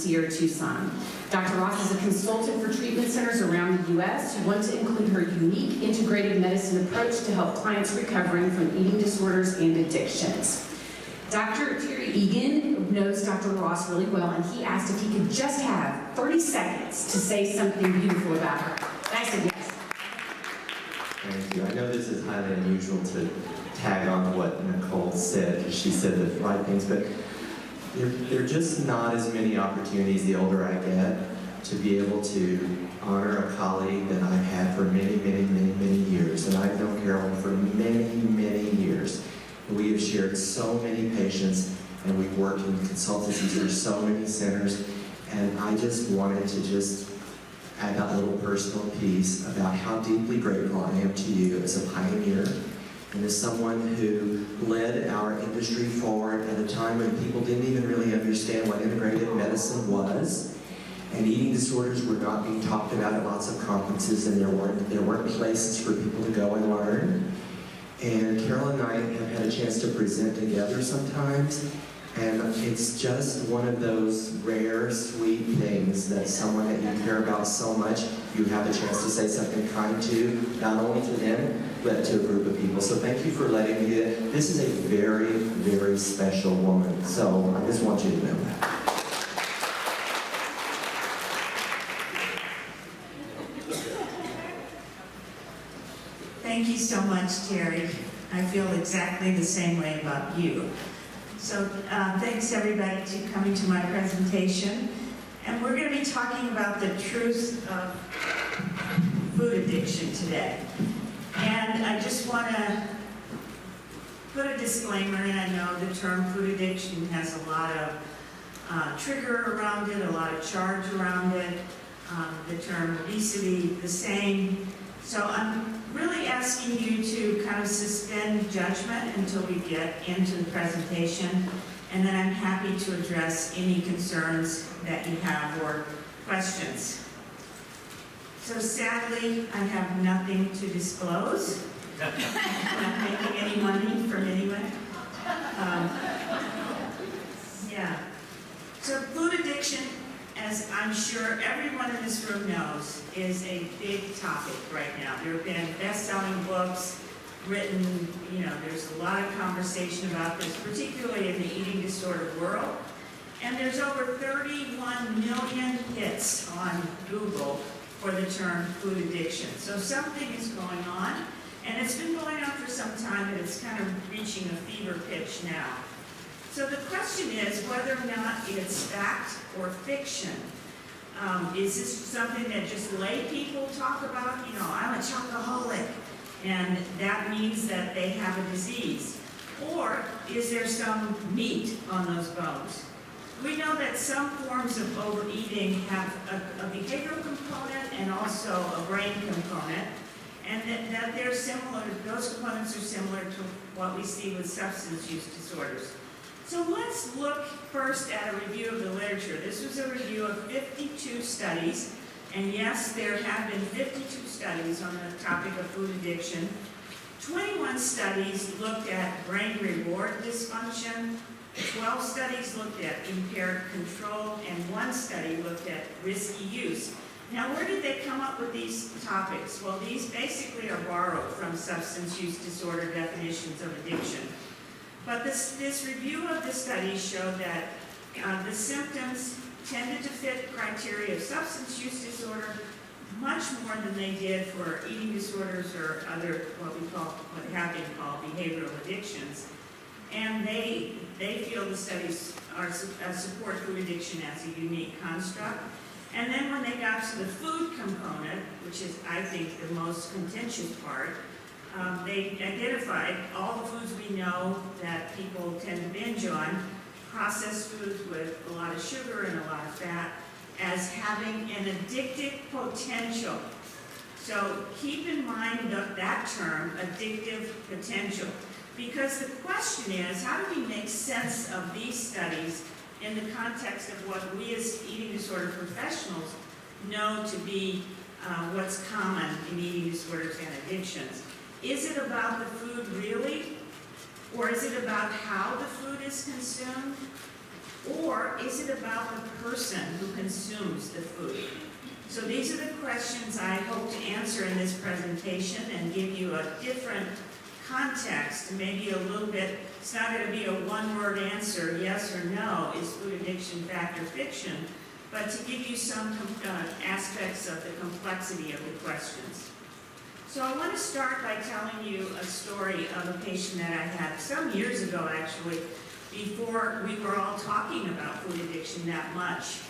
Sierra Tucson. Dr. Ross is a consultant for treatment centers around the U.S. who want to include her unique integrative medicine approach to help clients recovering from eating disorders and addictions. Dr. Terry Egan knows Dr. Ross really well, and he asked if he could just have 30 seconds to say something beautiful about her. And I said yes. Thank you. I know this is highly unusual to tag on what Nicole said, because she said the right things, but there are just not as many opportunities the older I get to be able to honor a colleague that I've had for many, many, many, many years. And I've known Carolyn for many, many years. We have shared so many patients, and we've worked in consultancies for so many centers, and I just wanted to just add that little personal piece about how deeply grateful I am to you as a pioneer and as someone who led our industry forward at a time when people didn't even really understand what integrative medicine was, and eating disorders were not being talked about at lots of conferences, and there weren't places for people to go and learn. And Carol and I have had a chance to present together sometimes, and it's just one of those rare, sweet things that someone that you care about so much, you have a chance to say something kind to, not only to them, but to a group of people. So thank you for letting me do that. This is a very, very special woman, so I just want you to know that. Thank you so much, Terry. I feel exactly the same way about you. So thanks everybody for coming to my presentation. And we're going to be talking about the truth of food addiction today. And I just want to put a disclaimer in. I know the term food addiction has a lot of trigger around it, a lot of charge around it. The term obesity, the same. So I'm really asking you to kind of suspend judgment until we get into the presentation, and then I'm happy to address any concerns that you have or questions. So sadly, I have nothing to disclose. I'm not making any money from anyone. Yeah. So food addiction, as I'm sure everyone in this room knows, is a big topic right now. There have been best-selling books written, there's a lot of conversation about this, particularly in the eating disorder world. And there's over 31 million hits on Google for the term food addiction. So something is going on, and it's been going on for some time, and it's kind of reaching a fever pitch now. So the question is whether or not it's fact or fiction. Is this something that just lay people talk about? I'm a chocoholic, and that means that they have a disease. Or is there some meat on those bones? We know that some forms of overeating have a behavioral component and also a brain component, and that they're similar, those components are similar to what we see with substance use disorders. So let's look first at a review of the literature. This was a review of 52 studies, and yes, there have been 52 studies on the topic of food addiction. 21 studies looked at brain reward dysfunction, 12 studies looked at impaired control, and 1 study looked at risky use. Now, where did they come up with these topics? Well, these basically are borrowed from substance use disorder definitions of addiction. But this review of the study showed that the symptoms tended to fit criteria of substance use disorder much more than they did for eating disorders or other what have been called behavioral addictions. And they feel the studies support food addiction as a unique construct. And then when they got to the food component, which is, I think, the most contentious part, they identified all the foods we know that people tend to binge on, processed foods with a lot of sugar and a lot of fat, as having an addictive potential. So keep in mind that term, addictive potential, because the question is, how do we make sense of these studies in the context of what we as eating disorder professionals know to be what's common in eating disorders and addictions? Is it about the food really? Or is it about how the food is consumed? Or is it about the person who consumes the food? So these are the questions I hope to answer in this presentation and give you a different context, maybe a little bit. It's not going to be a one-word answer, yes or no, is food addiction fact or fiction, but to give you some aspects of the complexity of the questions. So I want to start by telling you a story of a patient that I had some years ago, actually, before we were all talking about food addiction that much.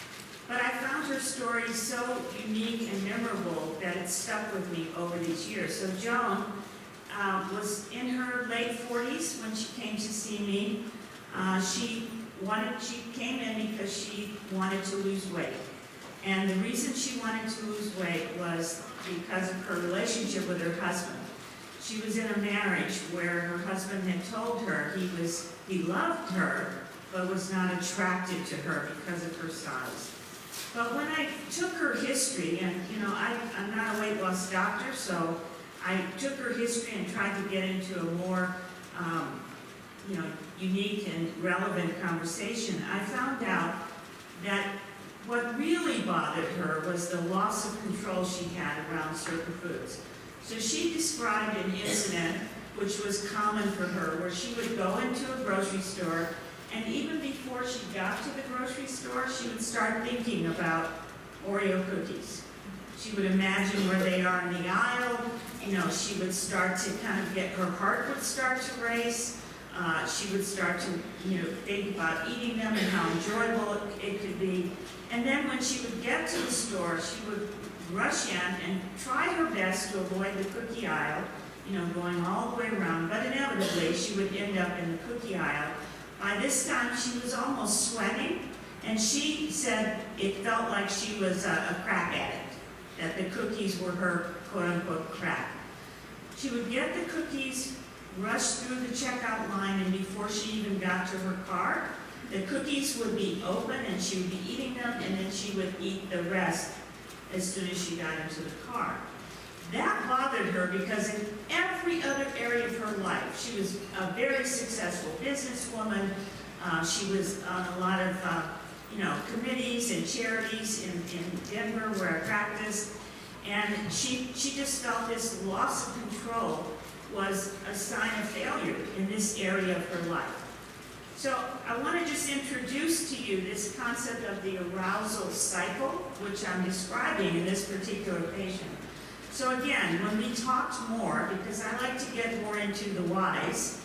But I found her story so unique and memorable that it stuck with me over these years. So Joan was in her late 40s when she came to see me. She came in because she wanted to lose weight. And the reason she wanted to lose weight was because of her relationship with her husband. She was in a marriage where her husband had told her he loved her, but was not attracted to her because of her size. But when I took her history, and I'm not a weight loss doctor, so I took her history and tried to get into a more unique and relevant conversation, I found out that what really bothered her was the loss of control she had around certain foods. So she described an incident which was common for her, where she would go into a grocery store, and even before she got to the grocery store, she would start thinking about Oreo cookies. She would imagine where they are in the aisle. She would start to her heart would start to race. She would start to, think about eating them and how enjoyable it could be. And then when she would get to the store, she would rush in and try her best to avoid the cookie aisle, going all the way around. But inevitably, she would end up in the cookie aisle. By this time, she was almost sweating, and she said it felt like she was a crack addict, that the cookies were her quote-unquote crack. She would get the cookies, rush through the checkout line, and before she even got to her car, the cookies would be open and she would be eating them, and then she would eat the rest as soon as she got into the car. That bothered her because in every other area of her life, she was a very successful businesswoman. She was on a lot of committees and charities in Denver where I practiced, and she just felt this loss of control was a sign of failure in this area of her life. So I want to just introduce to you this concept of the arousal cycle, which I'm describing in this particular patient. So again, when we talked more, because I like to get more into the whys,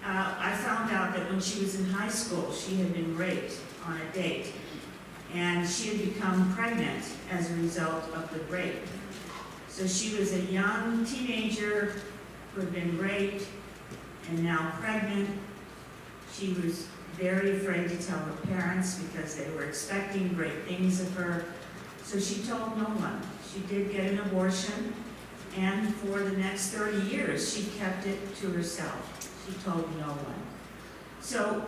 I found out that when she was in high school, she had been raped on a date, and she had become pregnant as a result of the rape. So she was a young teenager who had been raped and now pregnant. She was very afraid to tell her parents because they were expecting great things of her. So she told no one. She did get an abortion, and for the next 30 years, she kept it to herself. She told no one. So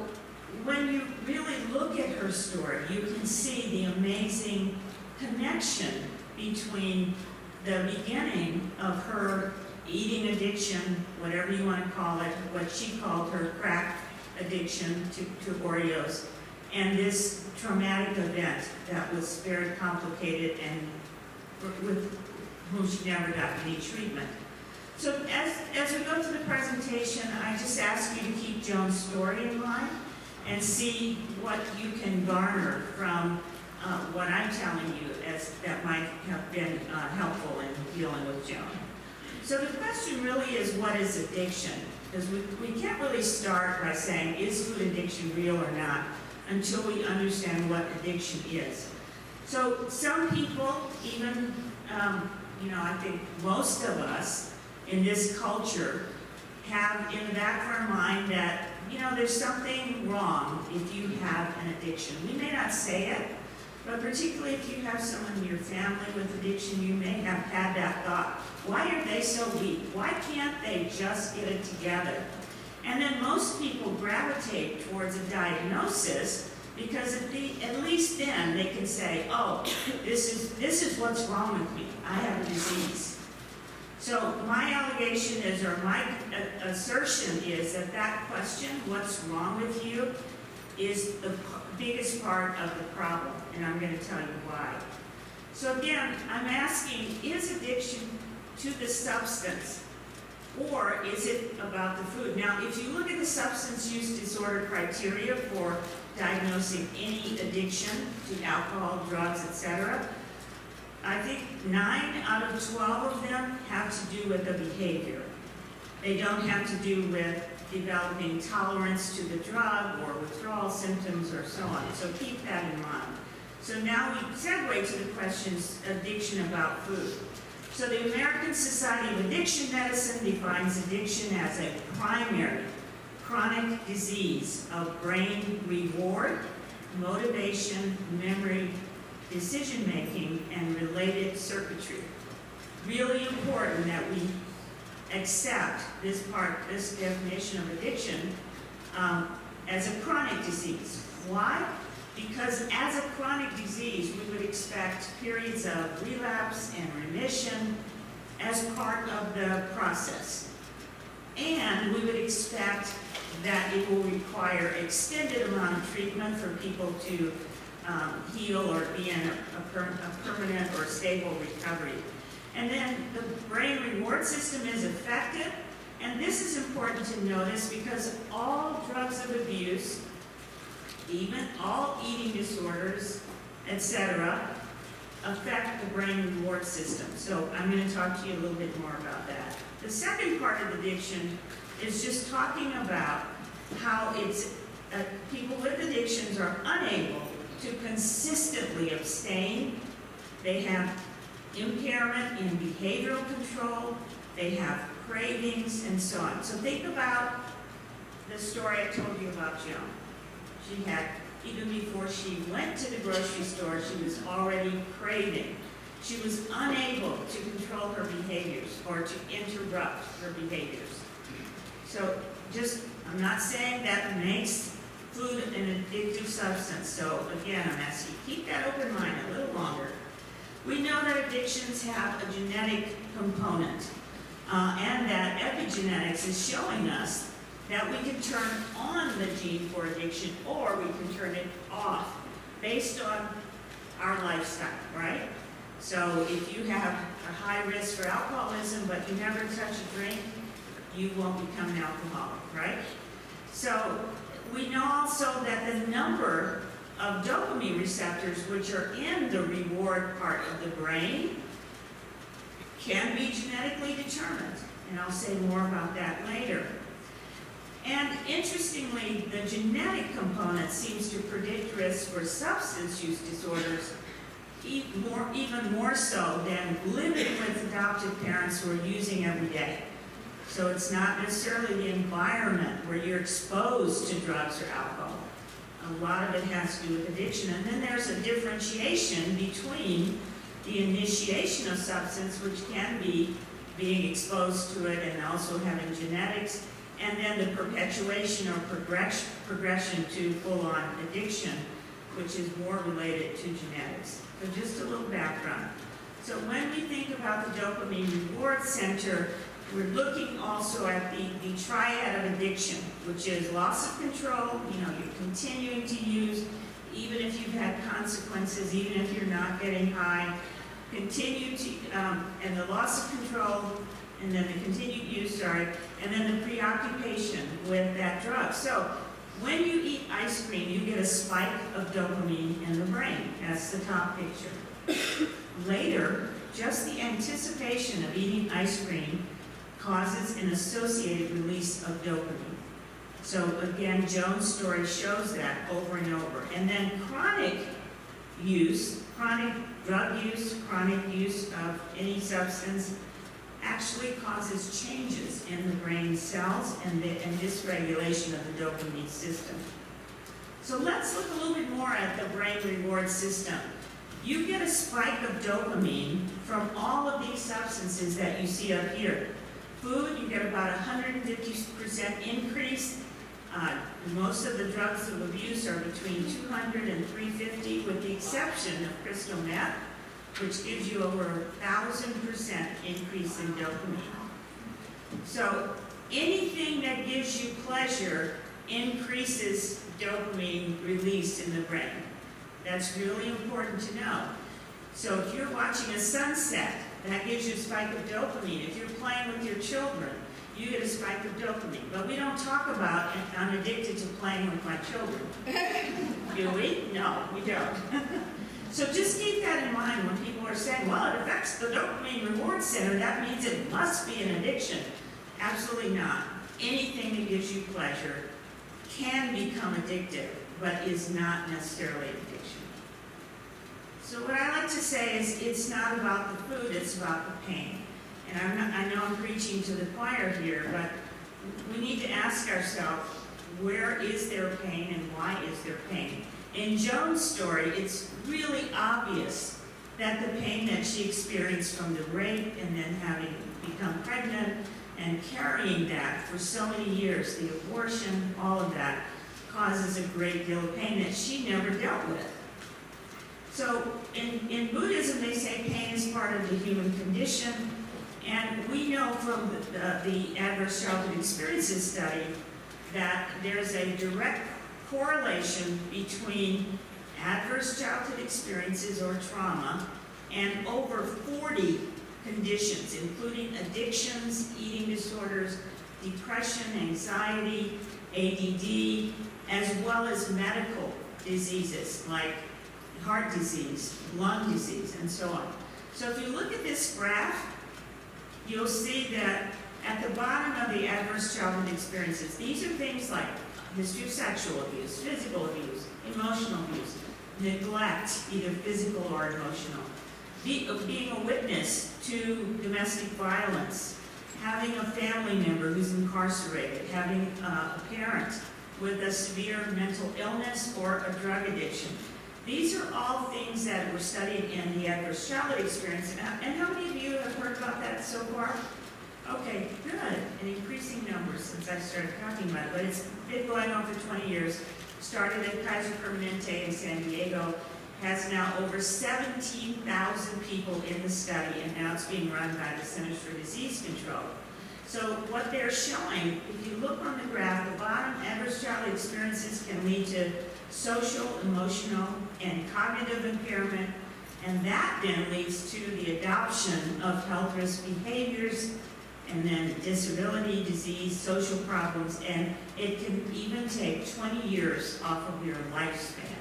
when you really look at her story, you can see the amazing connection between the beginning of her eating addiction, whatever you want to call it, what she called her crack addiction to Oreos, and this traumatic event that was very complicated and with whom she never got any treatment. So as we go to the presentation, I just ask you to keep Joan's story in mind and see what you can garner from what I'm telling you as that might have been helpful in dealing with Joan. So the question really is, what is addiction? Because we can't really start by saying, is food addiction real or not, until we understand what addiction is. So some people, even, I think most of us in this culture have in the back of our mind that, there's something wrong if you have an addiction. We may not say it, but particularly if you have someone in your family with addiction, you may have had that thought. Why are they so weak? Why can't they just get it together? And then most people gravitate towards a diagnosis because at least then they can say, oh, this is what's wrong with me. I have a disease. So my allegation is, or my assertion is that question, what's wrong with you, is the biggest part of the problem, and I'm going to tell you why. So again, I'm asking, is addiction to the substance, or is it about the food? Now, if you look at the substance use disorder criteria for diagnosing any addiction to alcohol, drugs, etc., I think 9 out of 12 of them have to do with the behavior. They don't have to do with developing tolerance to the drug or withdrawal symptoms or so on. So keep that in mind. So now we segue to the questions, addiction about food. So the American Society of Addiction Medicine defines addiction as a primary chronic disease of brain reward, motivation, memory, decision-making, and related circuitry. Really important that we accept this definition of addiction as a chronic disease. Why? Because as a chronic disease, we would expect periods of relapse and remission as part of the process. And we would expect that it will require extended amount of treatment for people to heal or be in a permanent or stable recovery. And then the brain reward system is affected, and this is important to notice because all drugs of abuse, even all eating disorders, etc., affect the brain reward system. So I'm going to talk to you a little bit more about that. The second part of addiction is just talking about how it's people with addictions are unable to consistently abstain. They have impairment in behavioral control, they have cravings, and so on. So think about the story I told you about Joan. She had, even before she went to the grocery store, she was already craving. She was unable to control her behaviors or to interrupt her behaviors. So I'm not saying that makes food an addictive substance. So again, I'm asking, keep that open mind a little longer. We know that addictions have a genetic component, and that epigenetics is showing us that we can turn on the gene for addiction or we can turn it off based on our lifestyle, right? So if you have a high risk for alcoholism but you never touch a drink, you won't become an alcoholic, right? So we know also that the number of dopamine receptors, which are in the reward part of the brain, can be genetically determined. And I'll say more about that later. And interestingly, the genetic component seems to predict risk for substance use disorders even more so than living with adoptive parents who are using every day. So it's not necessarily the environment where you're exposed to drugs or alcohol. A lot of it has to do with addiction. And then there's a differentiation between the initiation of substance, which can be being exposed to it and also having genetics, and then the perpetuation or progression to full-on addiction, which is more related to genetics. So just a little background. So when we think about the dopamine reward center, we're looking also at the triad of addiction, which is loss of control. You're continuing to use, even if you've had consequences, even if you're not getting high, continue to, and the loss of control, and then the continued use, and then the preoccupation with that drug. So when you eat ice cream, you get a spike of dopamine in the brain. That's the top picture. Later, just the anticipation of eating ice cream causes an associated release of dopamine. So again, Joan's story shows that over and over. And then chronic use, chronic drug use, chronic use of any substance actually causes changes in the brain cells and dysregulation of the dopamine system. So let's look a little bit more at the brain reward system. You get a spike of dopamine from all of these substances that you see up here. Food, you get about 150% increase. Most of the drugs of abuse are between 200 and 350, with the exception of crystal meth, which gives you over 1,000% increase in dopamine. So anything that gives you pleasure increases dopamine released in the brain. That's really important to know. So if you're watching a sunset, that gives you a spike of dopamine. If you're playing with your children, you get a spike of dopamine. But we don't talk about, I'm addicted to playing with my children. Do we? No, we don't. So just keep that in mind when people are saying, well, it affects the dopamine reward center, that means it must be an addiction. Absolutely not. Anything that gives you pleasure can become addictive, but is not necessarily an addiction. So what I like to say is it's not about the food, it's about the pain. And I know I'm preaching to the choir here, but we need to ask ourselves, where is their pain and why is there pain? In Joan's story, it's really obvious that the pain that she experienced from the rape and then having become pregnant and carrying that for so many years, the abortion, all of that, causes a great deal of pain that she never dealt with. So in Buddhism, they say pain is part of the human condition, and we know from the Adverse Childhood Experiences study that there's a direct correlation between adverse childhood experiences or trauma and over 40 conditions, including addictions, eating disorders, depression, anxiety, ADD, as well as medical diseases like heart disease, lung disease, and so on. So if you look at this graph, you'll see that at the bottom of the adverse childhood experiences, these are things like history of sexual abuse, physical abuse, emotional abuse, neglect, either physical or emotional, being a witness to domestic violence, having a family member who's incarcerated, having a parent with a severe mental illness or a drug addiction. These are all things that were studied in the adverse childhood experience. And how many of you have heard about that so far? Okay, good. An increasing number since I started talking about it, but it's been going on for 20 years. Started at Kaiser Permanente in San Diego, has now over 17,000 people in the study, and now it's being run by the Centers for Disease Control. So what they're showing, if you look on the graph, the bottom, adverse childhood experiences can lead to social, emotional, and cognitive impairment, and that then leads to the adoption of health risk behaviors, and then disability, disease, social problems, and it can even take 20 years off of your lifespan.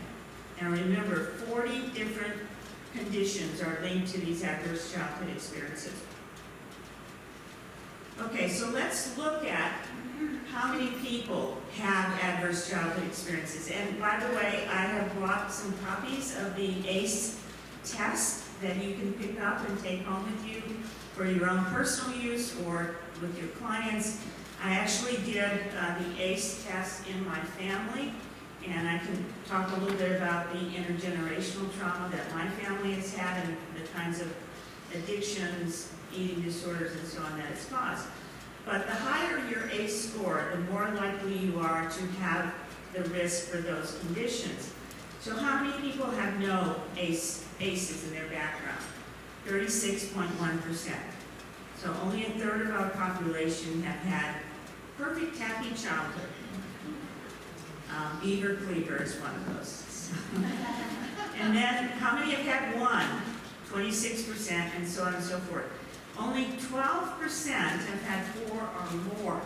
And remember, 40 different conditions are linked to these adverse childhood experiences. Okay, so let's look at how many people have adverse childhood experiences. And by the way, I have brought some copies of the ACE test that you can pick up and take home with you for your own personal use or with your clients. I actually did the ACE test in my family, and I can talk a little bit about the intergenerational trauma that my family has had and the kinds of addictions, eating disorders, and so on that it's caused. But the higher your ACE score, the more likely you are to have the risk for those conditions. So how many people have no ACEs in their background? 36.1%. So only a third of our population have had perfect happy childhood. Beaver Cleaver is one of those. And then how many have had one? 26%, and so on and so forth. Only 12% have had 4 or more.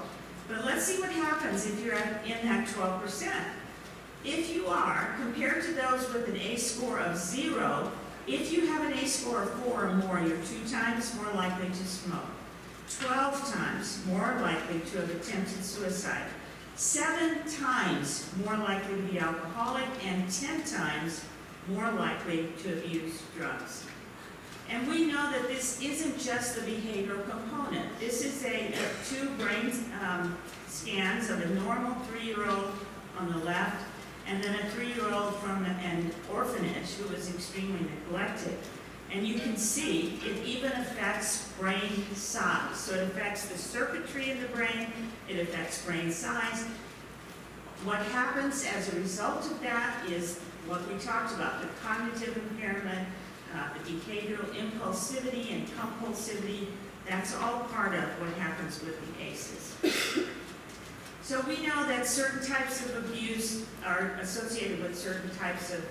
But let's see what happens if you're in that 12%. If you are, compared to those with an ACE score of 0, if you have an ACE score of 4 or more, you're 2 times more likely to smoke, 12 times more likely to have attempted suicide, 7 times more likely to be alcoholic, and 10 times more likely to abuse drugs. And we know that this isn't just the behavioral component. This is 2 brain scans of a normal 3-year-old on the left, and then a 3-year-old from an orphanage who was extremely neglected. And you can see it even affects brain size. So it affects the circuitry in the brain, it affects brain size. What happens as a result of that is what we talked about, the cognitive impairment, the behavioral impulsivity and compulsivity. That's all part of what happens with the ACEs. So we know that certain types of abuse are associated with certain types of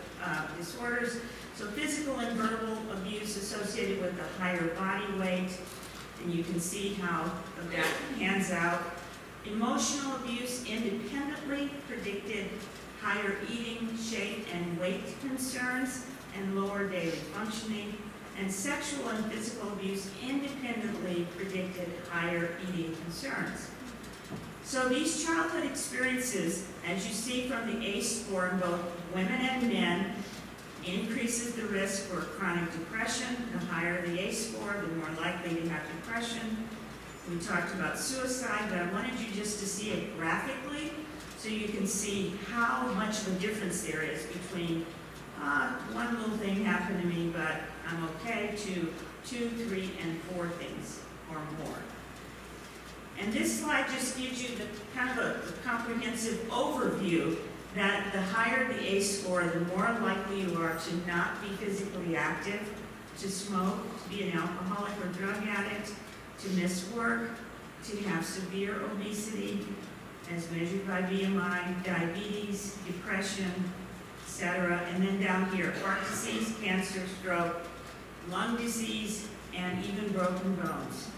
disorders. So physical and verbal abuse associated with a higher body weight, and you can see how that pans out. Emotional abuse independently predicted higher eating, shape, and weight concerns and lower daily functioning. And sexual and physical abuse independently predicted higher eating concerns. So these childhood experiences, as you see from the ACE score in both women and men, increases the risk for chronic depression. The higher the ACE score, the more likely to have depression. We talked about suicide, but I wanted you just to see it graphically so you can see how much of a difference there is between one little thing happened to me, but I'm okay, to 2, 3, and 4 things or more. And this slide just gives you the kind of a comprehensive overview that the higher the ACE score, the more likely you are to not be physically active, to smoke, to be an alcoholic or drug addict, to miss work, to have severe obesity, as measured by BMI, diabetes, depression, etc. And then down here, heart disease, cancer, stroke, lung disease, and even broken bones.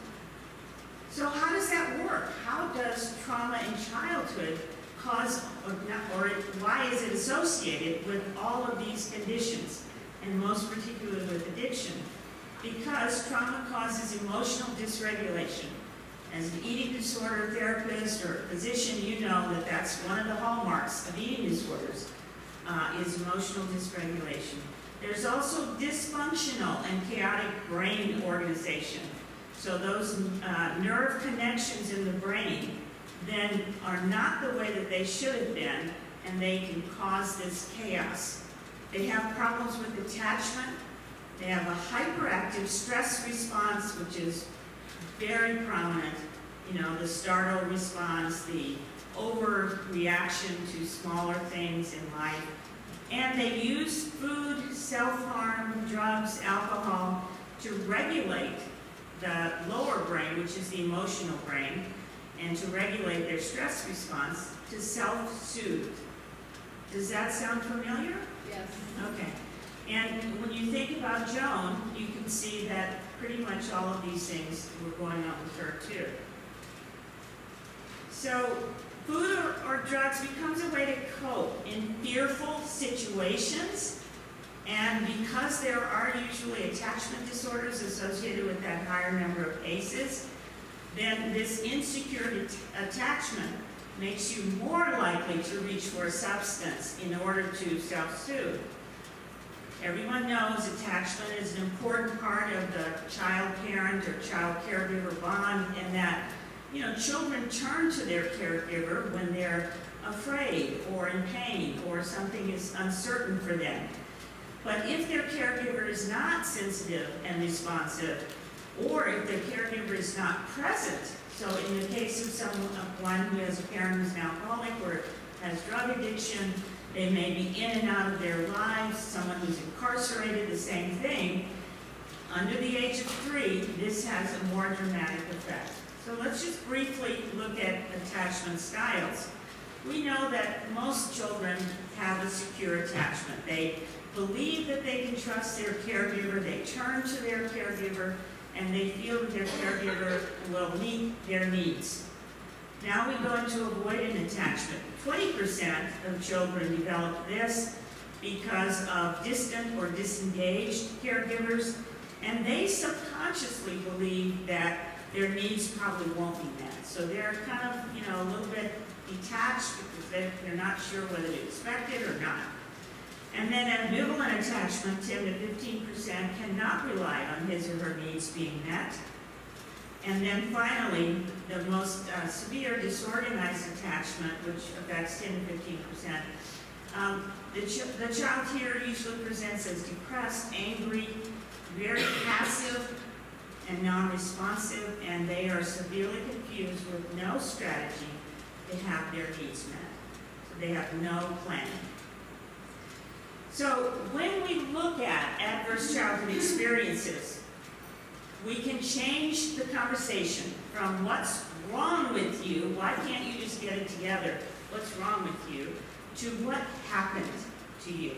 So how does that work? How does trauma in childhood cause, or why is it associated with all of these conditions, and most particularly with addiction? Because trauma causes emotional dysregulation. As an eating disorder therapist or physician, you know that that's one of the hallmarks of eating disorders, is emotional dysregulation. There's also dysfunctional and chaotic brain organization. So those nerve connections in the brain then are not the way that they should have been, and they can cause this chaos. They have problems with attachment. They have a hyperactive stress response, which is very prominent. You know, the startle response, the overreaction to smaller things in life. And they use food, self-harm, drugs, alcohol to regulate the lower brain, which is the emotional brain, and to regulate their stress response, to self-soothe. Does that sound familiar? Yes. Okay. And when you think about Joan, you can see that pretty much all of these things were going on with her too. So food or drugs becomes a way to cope in fearful situations, and because there are usually attachment disorders associated with that higher number of ACEs, then this insecure attachment makes you more likely to reach for a substance in order to self-soothe. Everyone knows attachment is an important part of the child-parent or child-caregiver bond, and that, you know, children turn to their caregiver when they're afraid or in pain or something is uncertain for them. But if their caregiver is not sensitive and responsive, or if their caregiver is not present, so in the case of one who has a parent who's an alcoholic or has drug addiction, they may be in and out of their lives. Someone who's incarcerated, the same thing. Under the age of 3, this has a more dramatic effect. So let's just briefly look at attachment styles. We know that most children have a secure attachment. They believe that they can trust their caregiver, they turn to their caregiver, and they feel that their caregiver will meet their needs. Now we go into avoidant attachment. 20% of children develop this because of distant or disengaged caregivers, and they subconsciously believe that their needs probably won't be met. So they're kind of, you know, a little bit detached because they're not sure whether to expect it or not. And then ambivalent attachment, 10 to 15%, cannot rely on his or her needs being met. And then finally, the most severe disorganized attachment, which affects 10 to 15%, the child here usually presents as depressed, angry, very passive, and non-responsive, and they are severely confused with no strategy to have their needs met. So they have no plan. So when we look at adverse childhood experiences, we can change the conversation from what's wrong with you, why can't you just get it together, what's wrong with you, to what happened to you.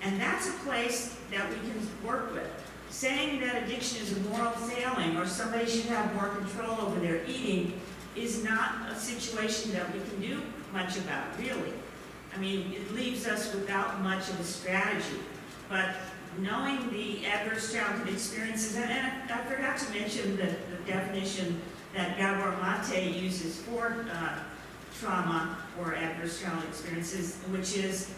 And that's a place that we can work with. Saying that addiction is a moral failing or somebody should have more control over their eating is not a situation that we can do much about, really. I mean, it leaves us without much of a strategy. But knowing the adverse childhood experiences, and I forgot to mention the definition that Gabor Mate uses for trauma or adverse childhood experiences, which is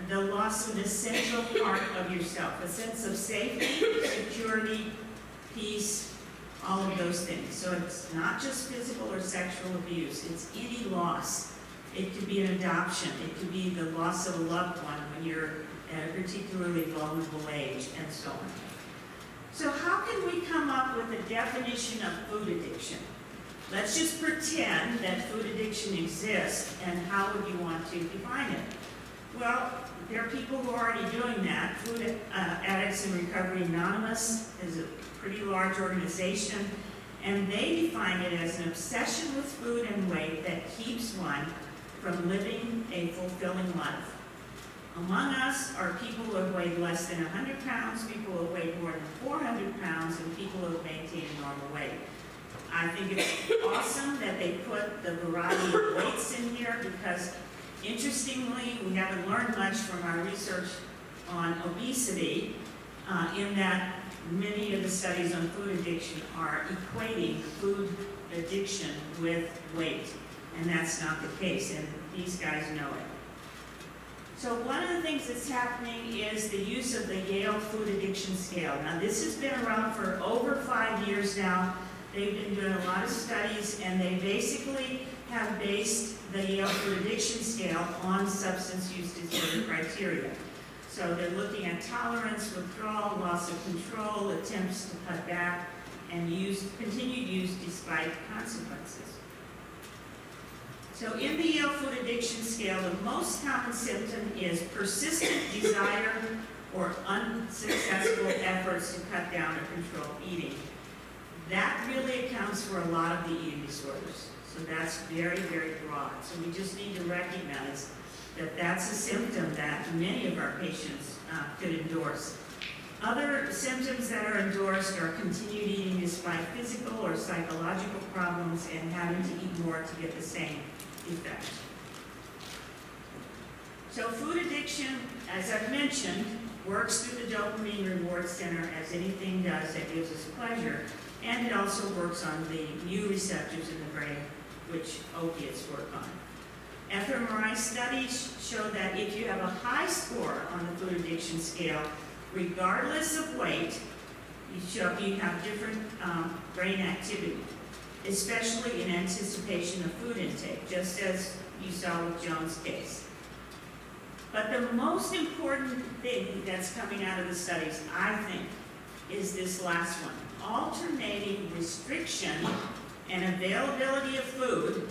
the loss of an essential part of yourself, a sense of safety, security, peace, all of those things. So it's not just physical or sexual abuse, it's any loss. It could be an adoption, it could be the loss of a loved one when you're at a particularly vulnerable age, and so on. So how can we come up with a definition of food addiction? Let's just pretend that food addiction exists, and how would you want to define it? Well, there are people who are already doing that. Food Addicts in Recovery Anonymous is a pretty large organization, and they define it as an obsession with food and weight that keeps one from living a fulfilling life. Among us are people who have weighed less than 100 pounds, people who have weighed more than 400 pounds, and people who have maintained normal weight. I think it's awesome that they put the variety of weights in here because, interestingly, we haven't learned much from our research on obesity in that many of the studies on food addiction are equating food addiction with weight, and that's not the case, and these guys know it. So one of the things that's happening is the use of the Yale Food Addiction Scale. Now this has been around for over 5 years now. They've been doing a lot of studies, and they basically have based the Yale Food Addiction Scale on substance use disorder criteria. So they're looking at tolerance, withdrawal, loss of control, attempts to cut back, and continued use despite consequences. So in the Yale Food Addiction Scale, the most common symptom is persistent desire or unsuccessful efforts to cut down or control eating. That really accounts for a lot of the eating disorders. So that's very, very broad. So we just need to recognize that that's a symptom that many of our patients could endorse. Other symptoms that are endorsed are continued eating despite physical or psychological problems and having to eat more to get the same effect. So food addiction, as I've mentioned, works through the dopamine reward center as anything does that gives us pleasure, and it also works on the mu receptors in the brain, which opiates work on. fMRI studies show that if you have a high score on the food addiction scale, regardless of weight, you have different brain activity, especially in anticipation of food intake, just as you saw with Joan's case. But the most important thing that's coming out of the studies, I think, is this last one. Alternating restriction and availability of food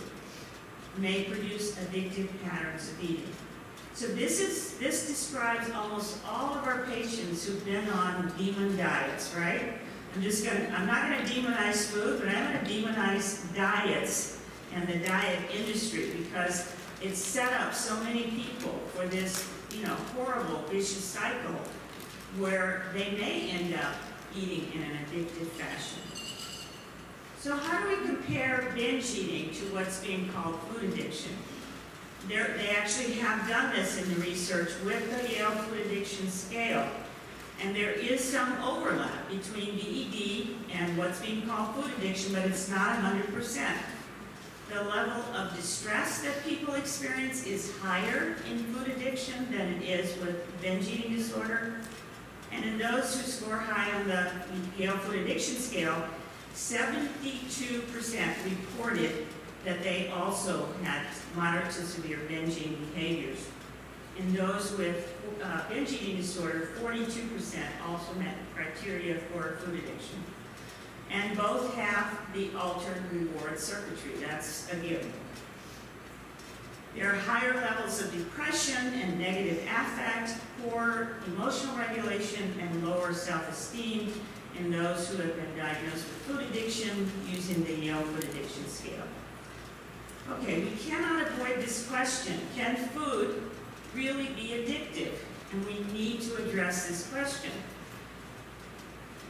may produce addictive patterns of eating. So this describes almost all of our patients who've been on demon diets, right? I'm not gonna demonize food, but I'm gonna demonize diets and the diet industry because it's set up so many people for this, horrible vicious cycle where they may end up eating in an addictive fashion. So how do we compare binge eating to what's being called food addiction? They actually have done this in the research with the Yale Food Addiction Scale. And there is some overlap between BED and what's being called food addiction, but it's not 100%. The level of distress that people experience is higher in food addiction than it is with binge eating disorder. And in those who score high on the Yale Food Addiction Scale, 72% reported that they also had moderate to severe binge eating behaviors. In those with binge eating disorder, 42% also met criteria for food addiction. And both have the altered reward circuitry. That's a given. There are higher levels of depression and negative affect, poor emotional regulation, and lower self-esteem. in those who have been diagnosed with food addiction using the Yale Food Addiction Scale. Okay, we cannot avoid this question. Can food really be addictive? And we need to address this question.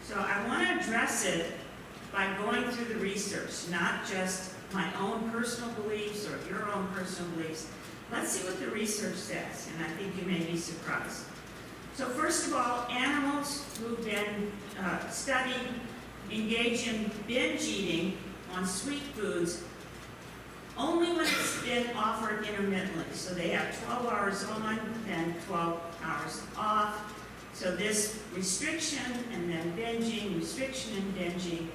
So I want to address it by going through the research, not just my own personal beliefs or your own personal beliefs. Let's see what the research says, and I think you may be surprised. So first of all, animals who've been studied engage in binge eating on sweet foods only when it's been offered intermittently. So they have 12 hours on, then 12 hours off. So this restriction and then binging, restriction and binging,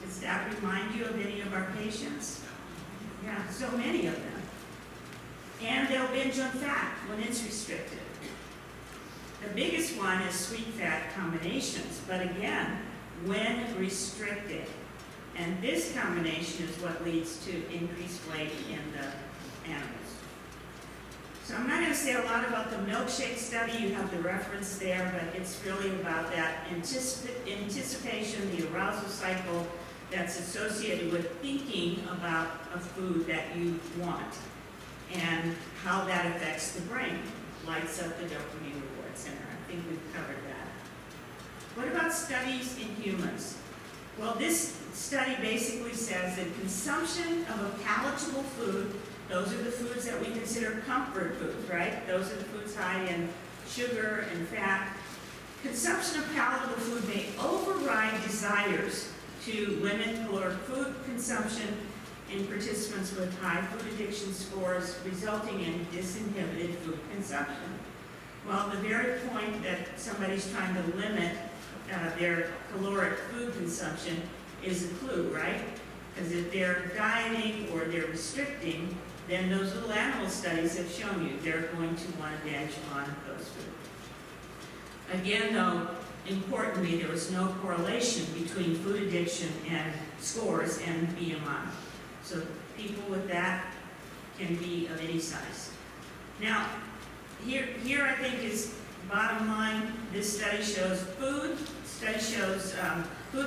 does that remind you of any of our patients? Yeah, so many of them. And they'll binge on fat when it's restricted. The biggest one is sweet fat combinations, but again, when restricted. And this combination is what leads to increased weight in the animals. So I'm not going to say a lot about the milkshake study. You have the reference there, but it's really about that anticipation, the arousal cycle that's associated with thinking about a food that you want and how that affects the brain, lights up the dopamine reward center. I think we've covered that. What about studies in humans? Well, this study basically says that consumption of a palatable food, those are the foods that we consider comfort foods, right? Those are the foods high in sugar and fat. Consumption of palatable food may override desires to limit caloric food consumption in participants with high food addiction scores, resulting in disinhibited food consumption. Well, the very point that somebody's trying to limit their caloric food consumption is a clue, right? Because if they're dieting or they're restricting, then those little animal studies have shown you they're going to want to binge on those foods. Again, though, importantly, there was no correlation between food addiction and scores and BMI. So people with that can be of any size. Now, here I think is bottom line. This study shows food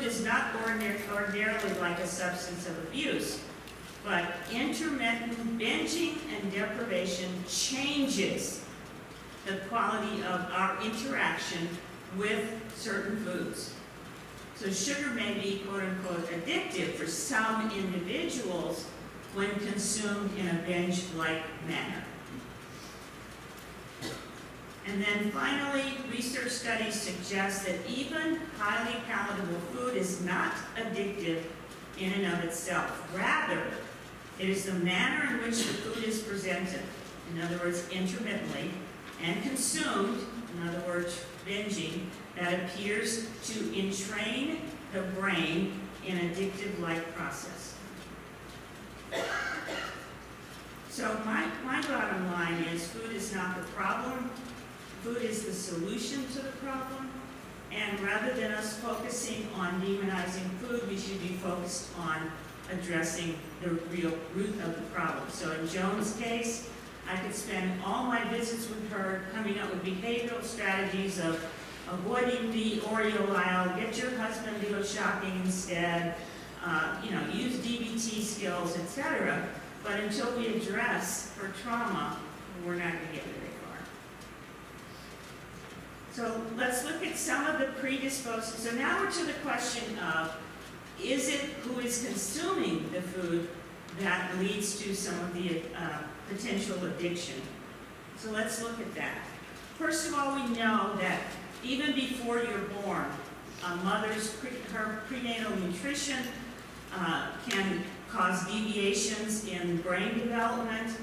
is not ordinarily like a substance of abuse, but intermittent binging and deprivation changes the quality of our interaction with certain foods. So sugar may be quote-unquote addictive for some individuals when consumed in a binge-like manner. And then finally, research studies suggest that even highly palatable food is not addictive in and of itself. Rather, it is the manner in which the food is presented, in other words, intermittently, and consumed, in other words, binging, that appears to entrain the brain in addictive-like process. So my bottom line is food is not the problem. Food is the solution to the problem, and rather than us focusing on demonizing food, we should be focused on addressing the real root of the problem. So in Joan's case, I could spend all my visits with her coming up with behavioral strategies of avoiding the Oreo aisle, get your husband to go shopping instead, use DBT skills, etc. But until we address her trauma, we're not going to get very far. So let's look at some of the predisposing. So now we're to the question of, is it who is consuming the food that leads to some of the potential addiction? So let's look at that. First of all, we know that even before you're born, a mother's her prenatal nutrition can cause deviations in brain development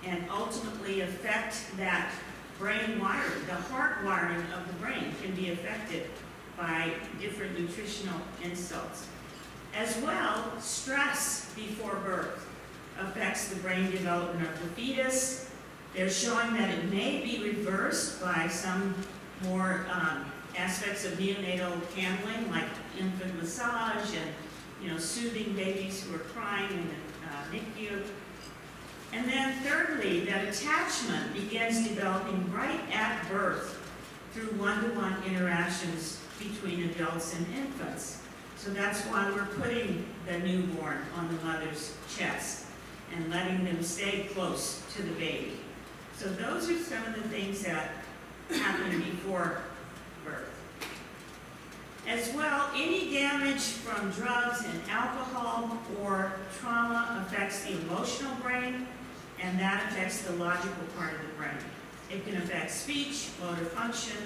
and ultimately affect that brain wiring. The heart wiring of the brain can be affected by different nutritional insults. As well, stress before birth affects the brain development of the fetus. They're showing that it may be reversed by some more aspects of neonatal handling, like infant massage and soothing babies who are crying in the NICU. And then thirdly, that attachment begins developing right at birth through one-to-one interactions between adults and infants. So that's why we're putting the newborn on the mother's chest and letting them stay close to the baby. So those are some of the things that happen before birth. As well, any damage from drugs and alcohol or trauma affects the emotional brain, and that affects the logical part of the brain. It can affect speech, motor function,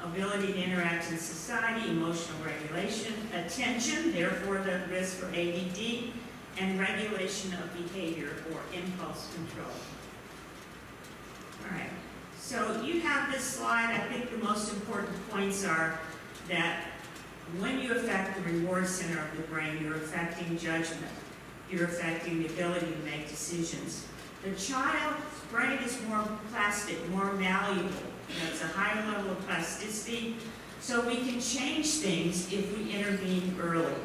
ability to interact in society, emotional regulation, attention, therefore the risk for ADD, and regulation of behavior or impulse control. All right, so you have this slide. I think the most important points are that when you affect the reward center of the brain, you're affecting judgment. You're affecting the ability to make decisions. The child's brain is more plastic, more malleable. That's a higher level of plasticity. So we can change things if we intervene early.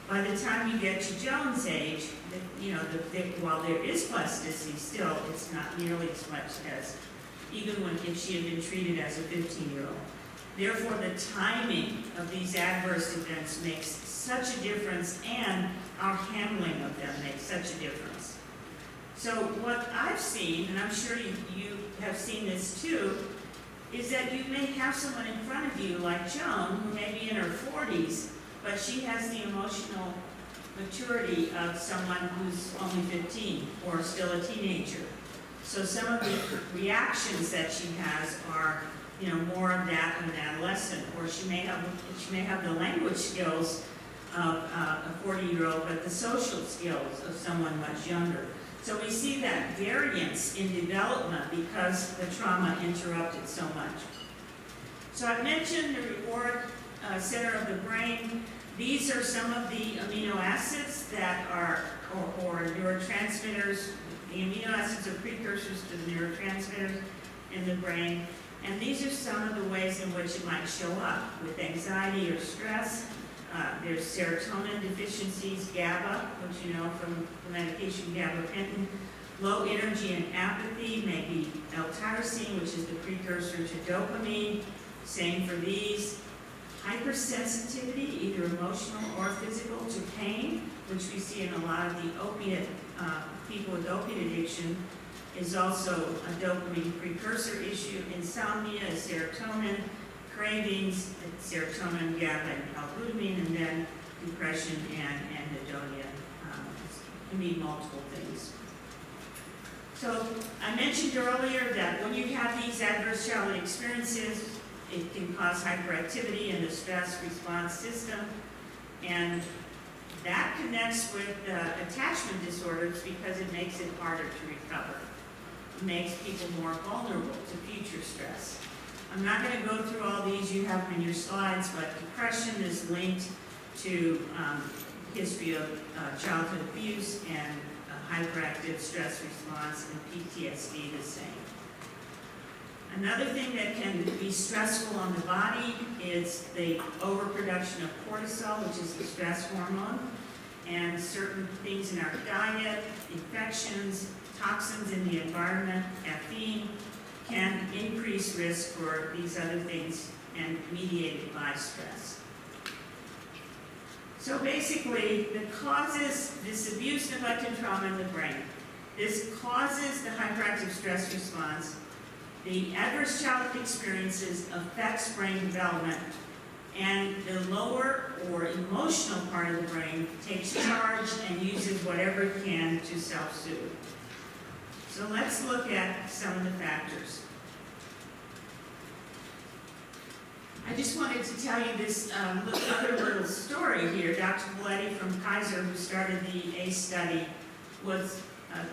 By the time you get to Joan's age, while there is plasticity still, it's not nearly as much as even if she had been treated as a 15-year-old. Therefore, the timing of these adverse events makes such a difference, and our handling of them makes such a difference. So what I've seen, and I'm sure you have seen this too, is that you may have someone in front of you like Joan, who may be in her 40s, but she has the emotional maturity of someone who's only 15 or still a teenager. So some of the reactions that she has are more of that of an adolescent, or she may have the language skills of a 40-year-old, but the social skills of someone much younger. So we see that variance in development because the trauma interrupted so much. So I mentioned the reward center of the brain. These are some of the amino acids that are, or neurotransmitters. The amino acids are precursors to the neurotransmitters in the brain. And these are some of the ways in which it might show up with anxiety or stress. There's serotonin deficiencies, GABA, which you know from the medication gabapentin. Low energy and apathy, maybe L-tyrosine, which is the precursor to dopamine. Same for these. Hypersensitivity, either emotional or physical, to pain, which we see in a lot of the opiate, people with opiate addiction, is also a dopamine precursor issue. Insomnia is serotonin, cravings, serotonin, GABA, and L-glutamine, and then depression and anhedonia can be multiple things. So I mentioned earlier that when you have these adverse childhood experiences, it can cause hyperactivity in the stress response system, and that connects with attachment disorders because it makes it harder to recover. It makes people more vulnerable to future stress. I'm not going to go through all these, you have them in your slides, but depression is linked to history of childhood abuse, and hyperactive stress response, and PTSD the same. Another thing that can be stressful on the body is the overproduction of cortisol, which is the stress hormone, and certain things in our diet, infections, toxins in the environment, caffeine, can increase risk for these other things and mediated by stress. So basically, the causes this abuse, neglect, and trauma in the brain. This causes the hyperactive stress response. The adverse childhood experiences affects brain development, and the lower or emotional part of the brain takes charge and uses whatever it can to self-soothe. So let's look at some of the factors. I just wanted to tell you this other little story here. Dr. Valetti from Kaiser, who started the ACE study, was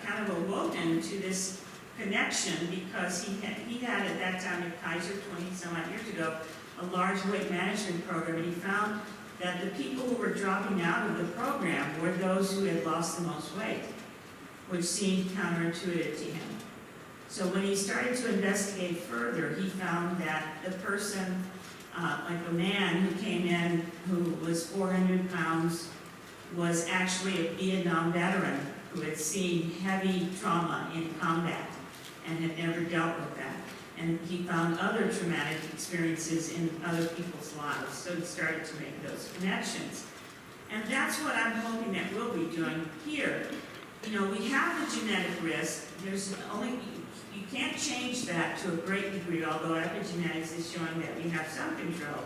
kind of awoken to this connection because he had at that time at Kaiser 20-some-odd years ago a large weight management program, and he found that the people who were dropping out of the program were those who had lost the most weight, which seemed counterintuitive to him. So when he started to investigate further, he found that the person, like a man who came in who was 400 pounds, was actually a Vietnam veteran who had seen heavy trauma in combat and had never dealt with that. And he found other traumatic experiences in other people's lives, so he started to make those connections. And that's what I'm hoping that we'll be doing here. You know, we have the genetic risk. There's only, you can't change that to a great degree, although epigenetics is showing that we have some control.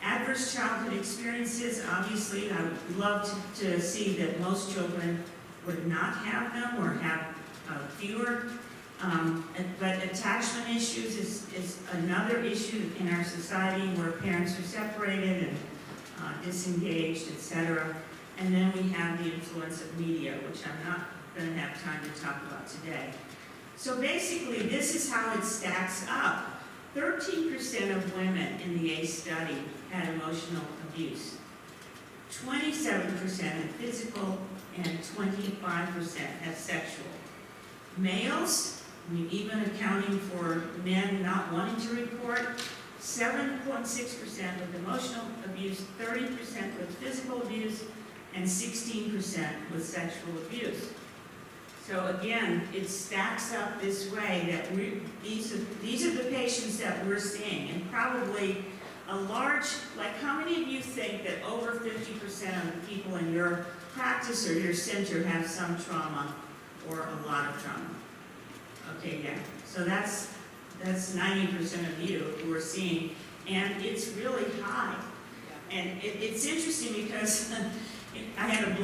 Adverse childhood experiences, obviously, I would love to see that most children would not have them or have fewer. But attachment issues is another issue in our society where parents are separated and disengaged, etc. And then we have the influence of media, which I'm not going to have time to talk about today. So basically, this is how it stacks up. 13% of women in the ACE study had emotional abuse, 27% had physical, and 25% had sexual. Males, even accounting for men not wanting to report, 7.6% with emotional abuse, 30% with physical abuse, and 16% with sexual abuse. So again, it stacks up this way that these are the patients that we're seeing, and probably a large, like how many of you think that over 50% of the people in your practice or your center have some trauma or a lot of trauma? Okay, yeah. So that's 90% of you who are seeing, and it's really high. And it's interesting because I have a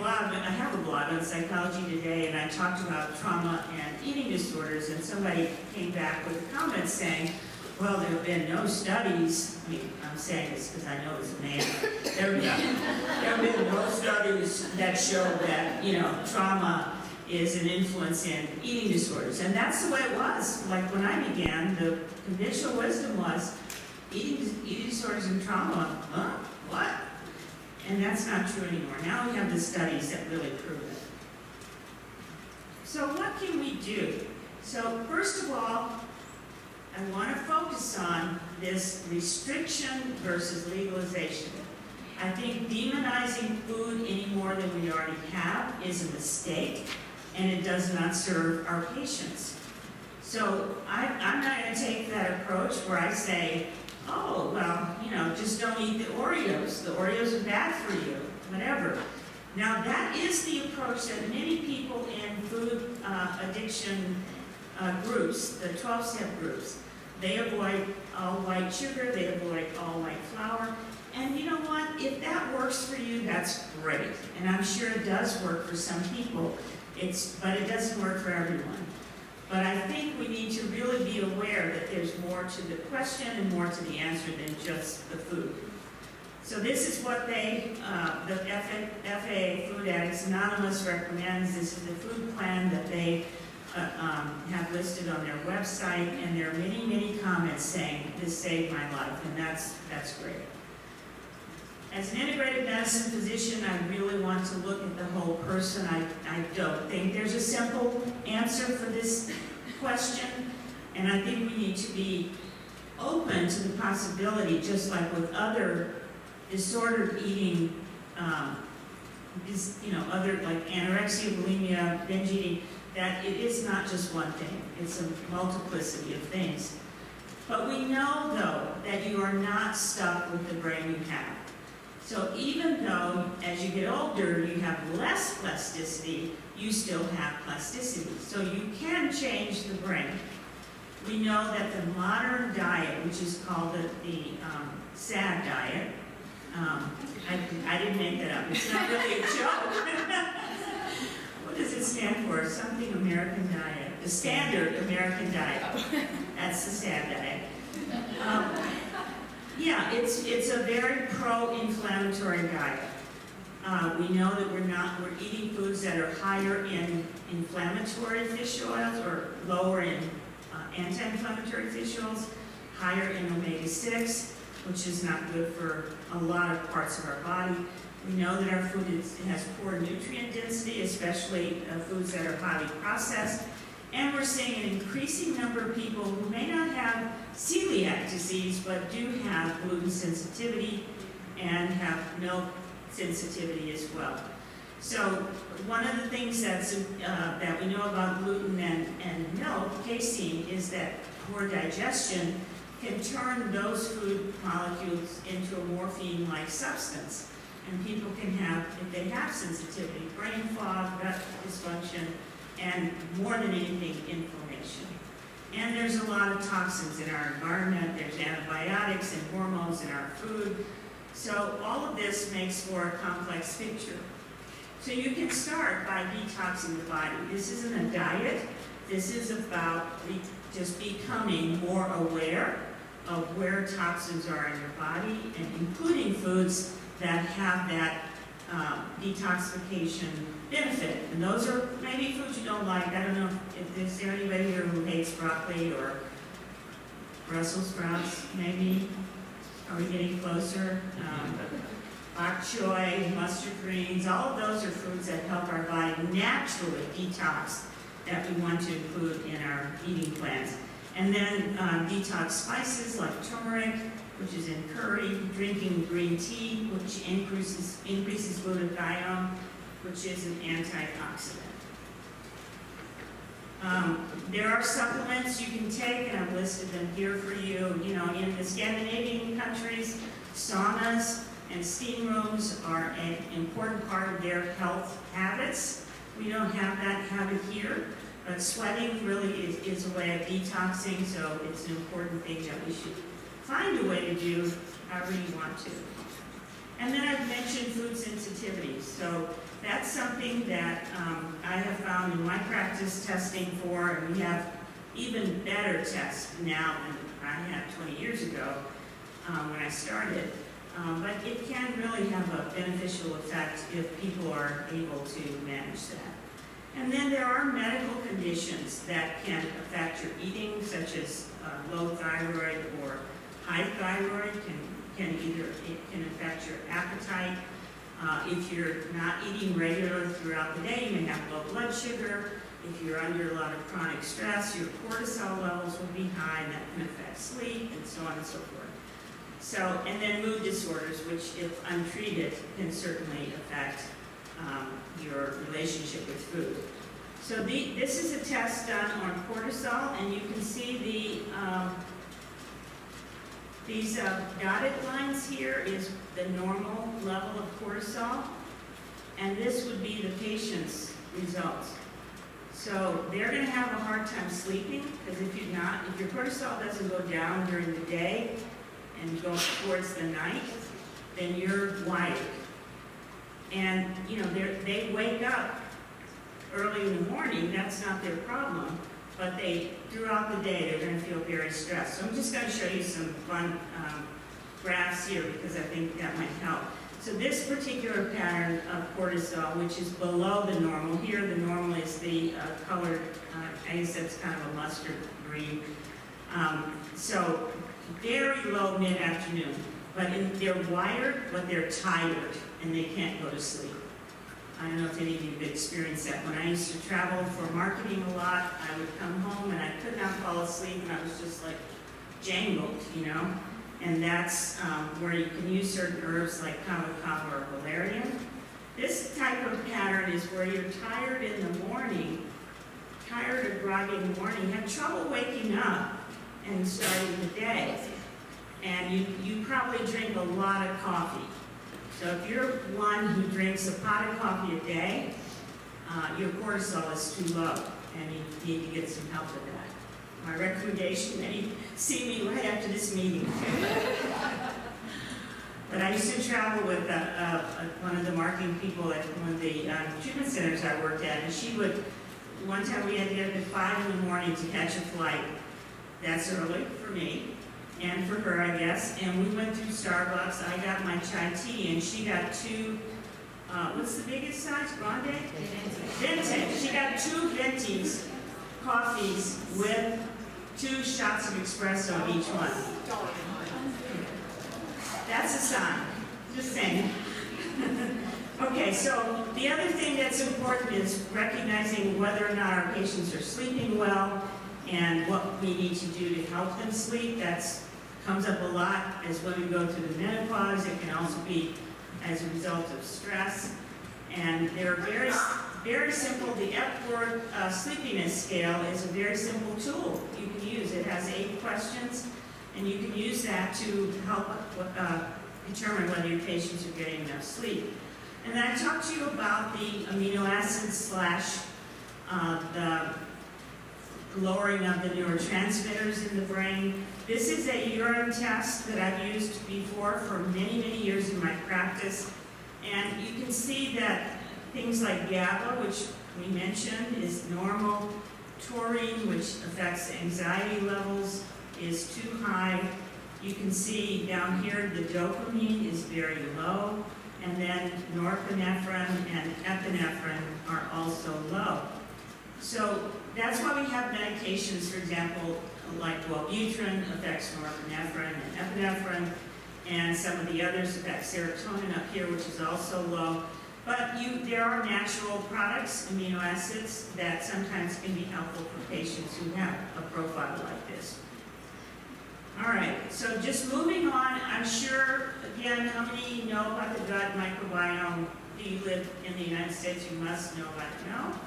blog on Psychology Today, and I talked about trauma and eating disorders, and somebody came back with a comment saying, well, there have been no studies, I mean, I'm saying this because I know it's a man, there have been no studies that show that, you know, trauma is an influence in eating disorders. And that's the way it was. Like when I began, the conventional wisdom was eating disorders and trauma, huh? What? And that's not true anymore. Now we have the studies that really prove it. So what can we do? So first of all, I want to focus on this restriction versus legalization. I think demonizing food any more than we already have is a mistake, and it does not serve our patients. So I'm not going to take that approach where I say, oh, well, you know, just don't eat the Oreos. The Oreos are bad for you, whatever. Now, that is the approach that many people in food addiction groups, the 12-step groups, they avoid all white sugar, they avoid all white flour. And you know what? If that works for you, that's great. And I'm sure it does work for some people, but it doesn't work for everyone. But I think we need to really be aware that there's more to the question and more to the answer than just the food. So this is what the FAA, Food Addicts Anonymous, recommends. This is the food plan that they have listed on their website, and there are many, many comments saying, this saved my life, and that's great. As an integrated medicine physician, I really want to look at the whole person. I don't think there's a simple answer for this question, and I think we need to be open to the possibility, just like with other disordered eating, other like anorexia, bulimia, binge eating, that it is not just one thing. It's a multiplicity of things. But we know, though, that you are not stuck with the brain you have. So even though, as you get older, you have less plasticity, you still have plasticity. So you can change the brain. We know that the modern diet, which is called the SAD diet, I didn't make that up. It's not really a joke. What does it stand for? Something American diet. The standard American diet. That's the SAD diet. Yeah, it's a very pro-inflammatory diet. We know that we're eating foods that are higher in inflammatory fish oils or lower in anti-inflammatory fish oils, higher in omega-6, which is not good for a lot of parts of our body. We know that our food has poor nutrient density, especially foods that are highly processed. And we're seeing an increasing number of people who may not have celiac disease, but do have gluten sensitivity and have milk sensitivity as well. So one of the things that we know about gluten and milk, casein, is that poor digestion can turn those food molecules into a morphine-like substance. And people can have, if they have sensitivity, brain fog, gut dysfunction, and more than anything, inflammation. And there's a lot of toxins in our environment. There's antibiotics and hormones in our food. So all of this makes for a complex picture. So you can start by detoxing the body. This isn't a diet. This is about just becoming more aware of where toxins are in your body, and including foods that have that detoxification benefit. And those are maybe foods you don't like. I don't know if there's anybody here who hates broccoli or Brussels sprouts, maybe. Are we getting closer? Bok choy, mustard greens, all of those are foods that help our body naturally detox that we want to include in our eating plans. And then detox spices like turmeric, which is in curry, drinking green tea, which increases glutathione, which is an antioxidant. There are supplements you can take, and I've listed them here for you. You know, in the Scandinavian countries, saunas and steam rooms are an important part of their health habits. We don't have that habit here, but sweating really is a way of detoxing, so it's an important thing that we should find a way to do however you want to. And then I've mentioned food sensitivities. So that's something that I have found in my practice testing for, and we have even better tests now than I had 20 years ago when I started. But it can really have a beneficial effect if people are able to manage that. And then there are medical conditions that can affect your eating, such as low thyroid or high thyroid it can affect your appetite. If you're not eating regularly throughout the day, you may have low blood sugar. If you're under a lot of chronic stress, your cortisol levels will be high, and that can affect sleep, and so on and so forth. So, and then mood disorders, which if untreated, can certainly affect your relationship with food. So this is a test done on cortisol, and you can see these dotted lines here is the normal level of cortisol, and this would be the patient's results. So they're going to have a hard time sleeping, because if your cortisol doesn't go down during the day and go towards the night, then you're wired. And you know, they wake up early in the morning, that's not their problem, but throughout the day, they're going to feel very stressed. So I'm just going to show you some fun graphs here, because I think that might help. So this particular pattern of cortisol, which is below the normal, here the normal is the colored, I guess that's kind of a mustard green. So very low mid-afternoon, but they're wired, but they're tired, and they can't go to sleep. I don't know if any of you have experienced that. When I used to travel for marketing a lot, I would come home and I could not fall asleep, and I was just like jangled, you know? And that's where you can use certain herbs like kava or valerian. This type of pattern is where you're tired in the morning, tired or groggy in the morning, have trouble waking up and starting the day. And you probably drink a lot of coffee. So if you're one who drinks a pot of coffee a day, your cortisol is too low, and you need to get some help with that. My recommendation, maybe see me right after this meeting. But I used to travel with one of the marketing people at one of the treatment centers I worked at, and she would, one time we had to get up at 5 in the morning to catch a flight. That's early for me. And for her, I guess, and we went through Starbucks. I got my chai tea, and she got two, what's the biggest size, grande? Venti. She got 2 Ventis coffees with 2 shots of espresso each one. That's a sign, just saying. Okay, so the other thing that's important is recognizing whether or not our patients are sleeping well, and what we need to do to help them sleep. That comes up a lot as women go through the menopause. It can also be as a result of stress. And there are various Very simple. The Epworth sleepiness scale is a very simple tool you can use. It has 8 questions, and you can use that to help determine whether your patients are getting enough sleep. And then I talked to you about the amino acids / the lowering of the neurotransmitters in the brain. This is a urine test that I've used before for many, many years in my practice. And you can see that things like GABA, which we mentioned, is normal. Taurine, which affects anxiety levels, is too high. You can see down here the dopamine is very low. And then norepinephrine and epinephrine are also low. So that's why we have medications, for example, like Wellbutrin affects norepinephrine and epinephrine, and some of the others affect serotonin up here, which is also low. But there are natural products, amino acids, that sometimes can be helpful for patients who have a profile like this. All right, so just moving on, I'm sure, again, how many know about the gut microbiome? Do you live in the United States? You must know about it. No?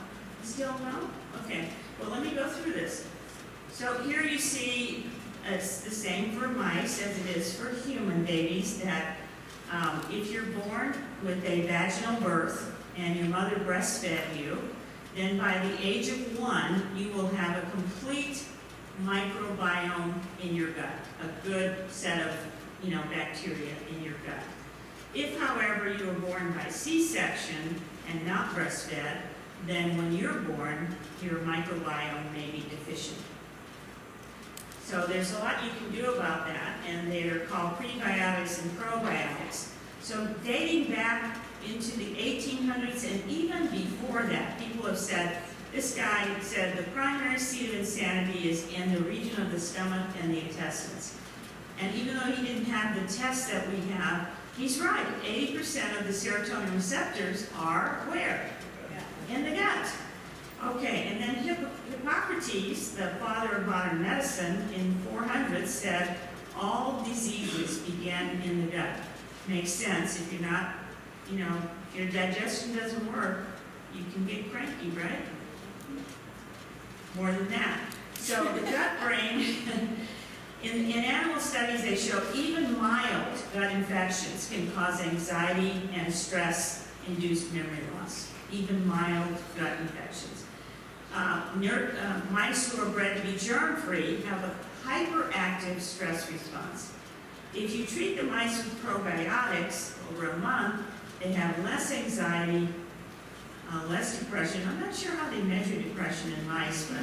Still no? Okay, well, let me go through this. So here you see it's the same for mice as it is for human babies, that if you're born with a vaginal birth and your mother breastfed you, then by the age of 1, you will have a complete microbiome in your gut, a good set of bacteria in your gut. If, however, you were born by C-section and not breastfed, then when you're born, your microbiome may be deficient. So there's a lot you can do about that, and they're called prebiotics and probiotics. So dating back into the 1800s and even before that, people have said, this guy said the primary seat of insanity is in the region of the stomach and the intestines. And even though he didn't have the test that we have, he's right. 80% of the serotonin receptors are where? In the gut. Okay, and then Hippocrates, the father of modern medicine, in 400 said all diseases begin in the gut. Makes sense. If you're not, if your digestion doesn't work, you can get cranky, right? More than that. So the gut brain, in animal studies, they show even mild gut infections can cause anxiety and stress-induced memory loss. Even mild gut infections. Mice who are bred to be germ-free have a hyperactive stress response. If you treat the mice with probiotics over a month, they have less anxiety, less depression. I'm not sure how they measure depression in mice, but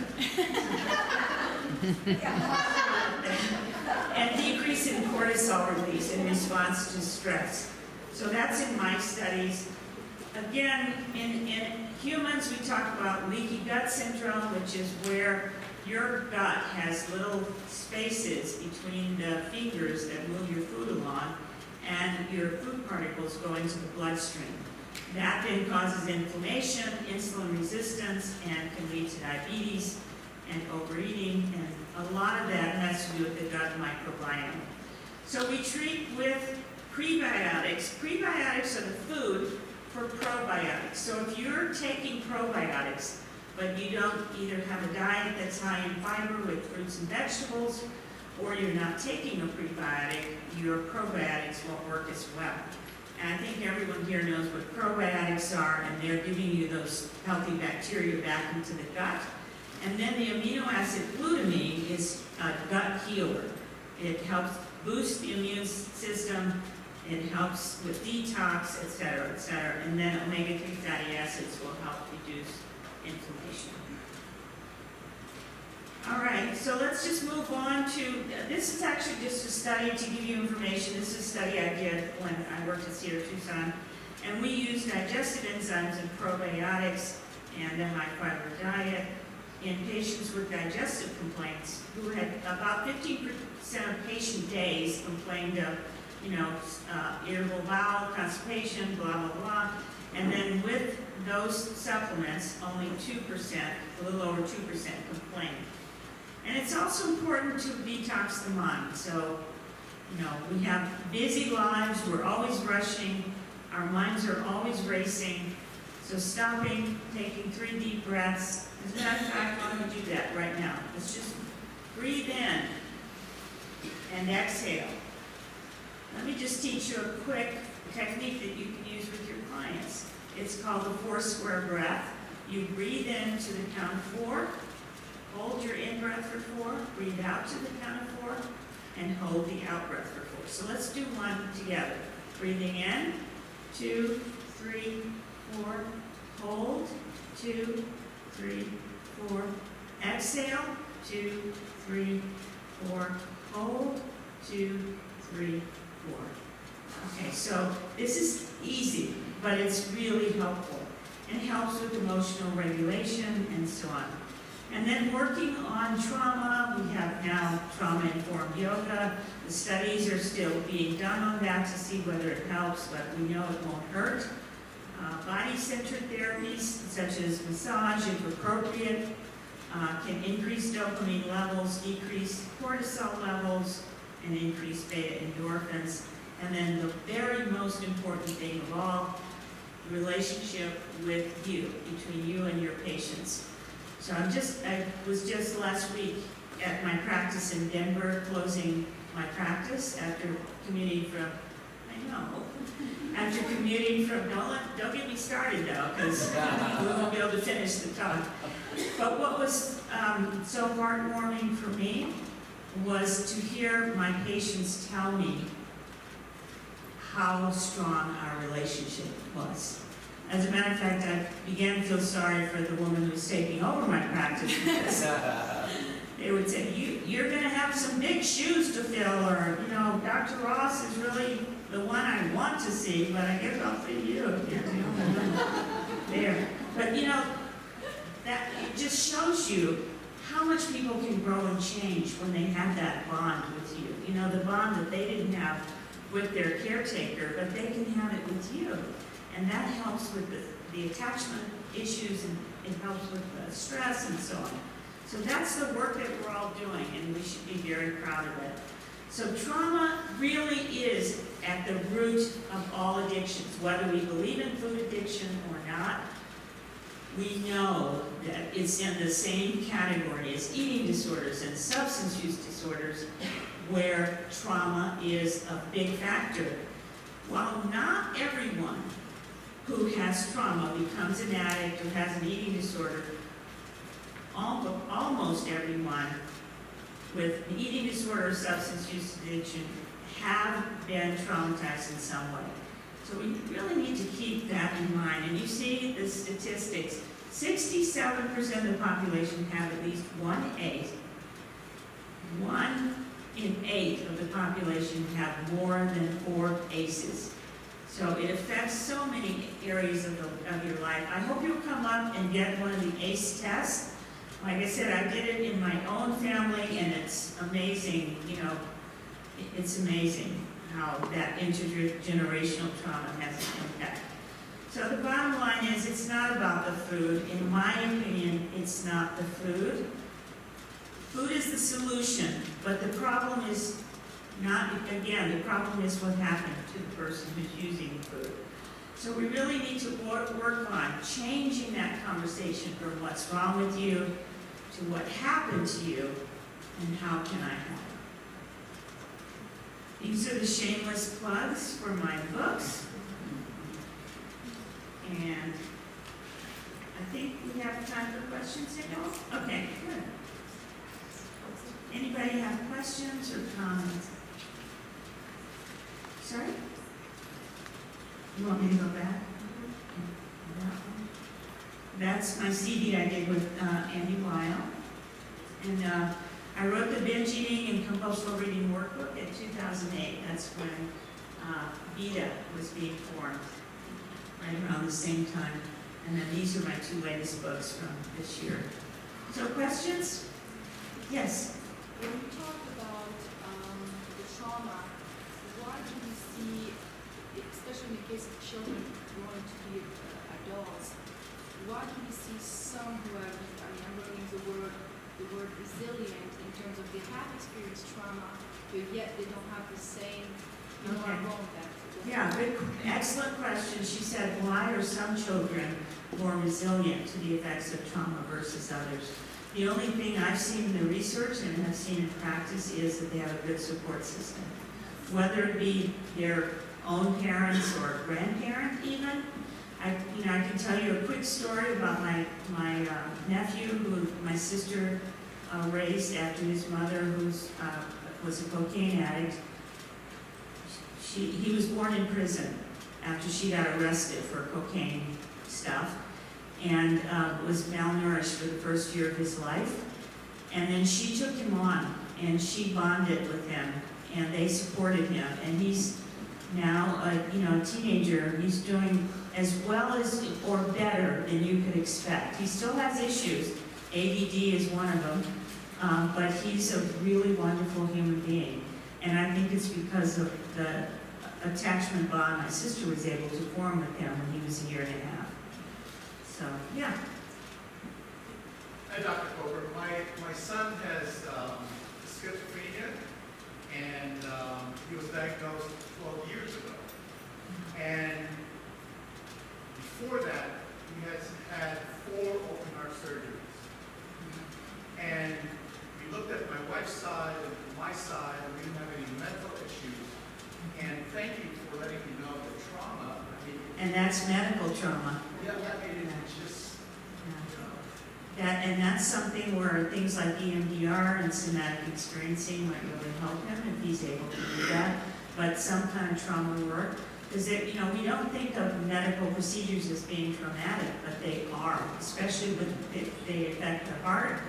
and decrease in cortisol release in response to stress. So that's in mice studies. Again, in humans, we talk about leaky gut syndrome, which is where your gut has little spaces between the fingers that move your food along and your food particles go into the bloodstream. That then causes inflammation, insulin resistance, and can lead to diabetes and overeating, and a lot of that has to do with the gut microbiome. So we treat with prebiotics. Prebiotics are the food for probiotics. So if you're taking probiotics, but you don't either have a diet that's high in fiber with fruits and vegetables, or you're not taking a prebiotic, your probiotics won't work as well. And I think everyone here knows what probiotics are, and they're giving you those healthy bacteria back into the gut. And then the amino acid glutamine is a gut healer. It helps boost the immune system, it helps with detox, et cetera, et cetera. And then omega-3 fatty acids will help reduce inflammation. All right, so let's just move on to, this is actually just a study to give you information. This is a study I did when I worked at Cedar Tucson. And we used digestive enzymes and probiotics and a high fiber diet in patients with digestive complaints who had about 15% of patient days complained of, irritable bowel, constipation, blah, blah, blah. And then with those supplements, only 2%, a little over 2% complained. And it's also important to detox the mind. So, we have busy lives, we're always rushing, our minds are always racing. So stopping, taking 3 deep breaths. As a matter of fact, why don't we do that right now? Let's just breathe in and exhale. Let me just teach you a quick technique that you can use with your clients. It's called the 4-square breath. You breathe in to the count of 4, hold your in-breath for 4, breathe out to the count of 4, and hold the out-breath for 4. So let's do one together. Breathing in, 2, 3, 4, hold, 2, 3, 4, exhale, 2, 3, 4, hold, 2, 3, 4. Okay, so this is easy, but it's really helpful. It helps with emotional regulation and so on. And then working on trauma, we have now trauma-informed yoga. The studies are still being done on that to see whether it helps, but we know it won't hurt. Body-centered therapies, such as massage, if appropriate, can increase dopamine levels, decrease cortisol levels, and increase beta endorphins. And then the very most important thing of all, the relationship with you, between you and your patients. So I was just last week at my practice in Denver, closing my practice after commuting from, after commuting from, don't get me started though, because we won't be able to finish the talk. But what was so heartwarming for me was to hear my patients tell me how strong our relationship was. As a matter of fact, I began to feel sorry for the woman who was taking over my practice because they would say, you're going to have some big shoes to fill, or, Dr. Ross is really the one I want to see, but I guess I'll see you. There. But, that it just shows you how much people can grow and change when they have that bond with you. The bond that they didn't have with their caretaker, but they can have it with you. And that helps with the attachment issues, and it helps with the stress and so on. So that's the work that we're all doing, and we should be very proud of it. So trauma really is at the root of all addictions. Whether we believe in food addiction or not, we know that it's in the same category as eating disorders and substance use disorders, where trauma is a big factor. While not everyone who has trauma becomes an addict or has an eating disorder, almost everyone with an eating disorder or substance use addiction have been traumatized in some way. So we really need to keep that in mind. And you see the statistics. 67% of the population have at least one ACE. 1 in 8 of the population have more than 4 ACEs. So it affects so many areas of your life. I hope you'll come up and get one of the ACE tests. Like I said, I did it in my own family, and it's amazing, it's amazing how that intergenerational trauma has an impact. So the bottom line is, it's not about the food. In my opinion, it's not the food. Food is the solution, but the problem is not, again, the problem is what happened to the person who's using the food. So we really need to work on changing that conversation from what's wrong with you to what happened to you and how can I help. These are the shameless plugs for my books. And I think we have time for questions, Nicole? Okay, good. Anybody have questions or comments? Sorry? You want me to go back? That's my CD I did with Andy Weil. And I wrote the binge eating and compulsive reading workbook in 2008. That's when Vita was being formed, right around the same time. And then these are my 2 latest books from this year. So questions? Yes? When you talk about the trauma, why do you see, especially in the case of children growing to be adults, why do you see some who are, I'm going to use the word resilient in terms of they have experienced trauma, but yet they don't have the same, You know where I'm Okay. going with that. Yeah, good, excellent question. She said, why are some children more resilient to the effects of trauma versus others? The only thing I've seen in the research and have seen in practice is that they have a good support system. Whether it be their own parents or grandparent even. I can tell you a quick story about my nephew who my sister raised after his mother was a cocaine addict. He was born in prison after she got arrested for cocaine stuff and was malnourished for the first year of his life. And then she took him on and she bonded with him and they supported him. And he's now a teenager. He's doing as well as or better than you could expect. He still has issues. ADD is one of them, but he's a really wonderful human being. And I think it's because of the attachment bond my sister was able to form with him when he was a year and a half. So, yeah. Hi, Dr. Coker. My son has schizophrenia, and he was diagnosed 12 years ago. And before that, he has had 4 open heart surgeries. And we looked at my wife's side and my side, and we didn't have any mental issues. And thank you for letting me know the trauma. And that's medical trauma. Yeah, it's just, you know. And that's something where things like EMDR and somatic experiencing might really help him if he's able to do that. But some kind of trauma work, because we don't think of medical procedures as being traumatic, but they are, especially when they affect the heart,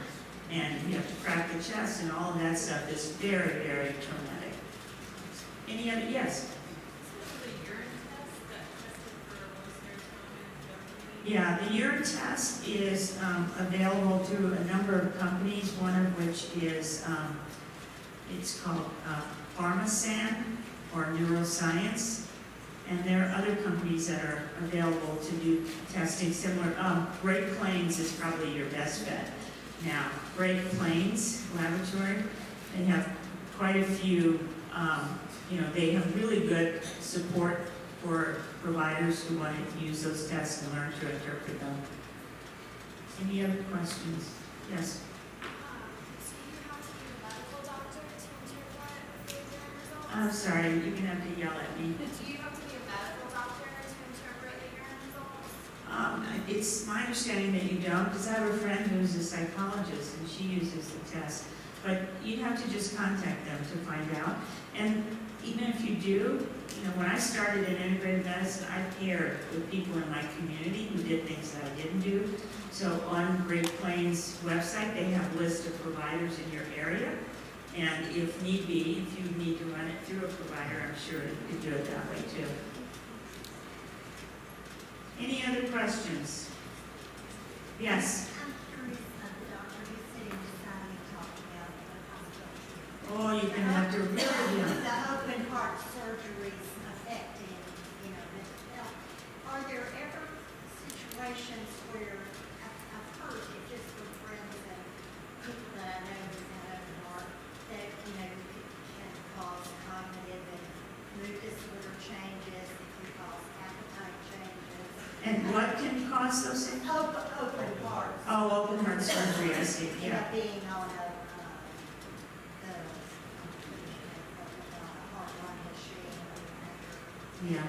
and you have to crack the chest and all of that stuff is very, very traumatic. Any other? Yes. Yeah, the urine test is available through a number of companies, one of which is, it's called Pharmasan or Neuroscience. And there are other companies that are available to do testing similar. Great Plains is probably your best bet. Now, Great Plains Laboratory, they have quite a few, they have really good support for providers who want to use those tests and learn to interpret them. Any other questions? Yes? So you have to be a medical doctor to interpret the exam results? I'm sorry, you're going to have to yell at me. Do you have to be a medical doctor to interpret the urine results? It's my understanding that you don't, because I have a friend who's a psychologist and she uses the test. But you'd have to just contact them to find out. And even if you do, when I started in integrative medicine, I paired with people in my community who did things that I didn't do. So on Great Plains website, they have a list of providers in your area. And if need be, if you need to run it through a provider, I'm sure you could do it that way too. Any other questions? Yes? I'm curious of the doctor who's sitting beside me talking about the hospital. Oh, you're going to have to really, The open heart surgeries affecting, mental health. Are there ever situations where, I've heard it just from friends and people that I know who have open heart, that, can cause cognitive and mood disorder changes, it can cause appetite changes. and what can cause those things? Open heart. Oh, open heart surgery, I see, yeah. Being on a, heart-lung machine. Yeah.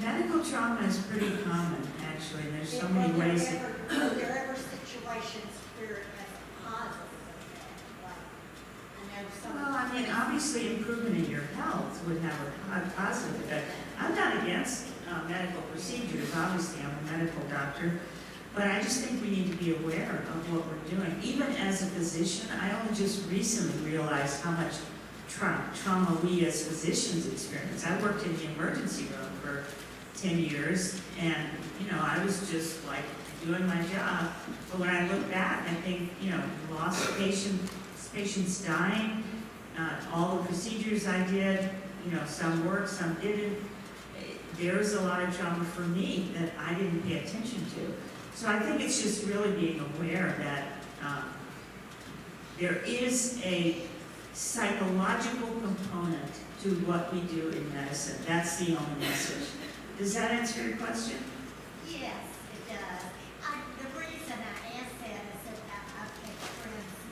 Medical trauma is pretty common, actually. There's so many ways. Are there ever situations where it has a positive effect? Like, I know some. Well, I mean, obviously improvement in your health would have a positive effect. I'm not against medical procedures. Obviously, I'm a medical doctor. But I just think we need to be aware of what we're doing. Even as a physician, I only just recently realized how much trauma we as physicians experience. I worked in the emergency room for 10 years, and, I was just like doing my job. But when I look back, I think, lost patients dying, all the procedures I did, some worked, some didn't. There's a lot of trauma for me that I didn't pay attention to. So I think it's just really being aware that there is a psychological component to what we do in medicine. That's the only message. Does that answer your question? Yes, it does. The reason I asked that is that I've had friends,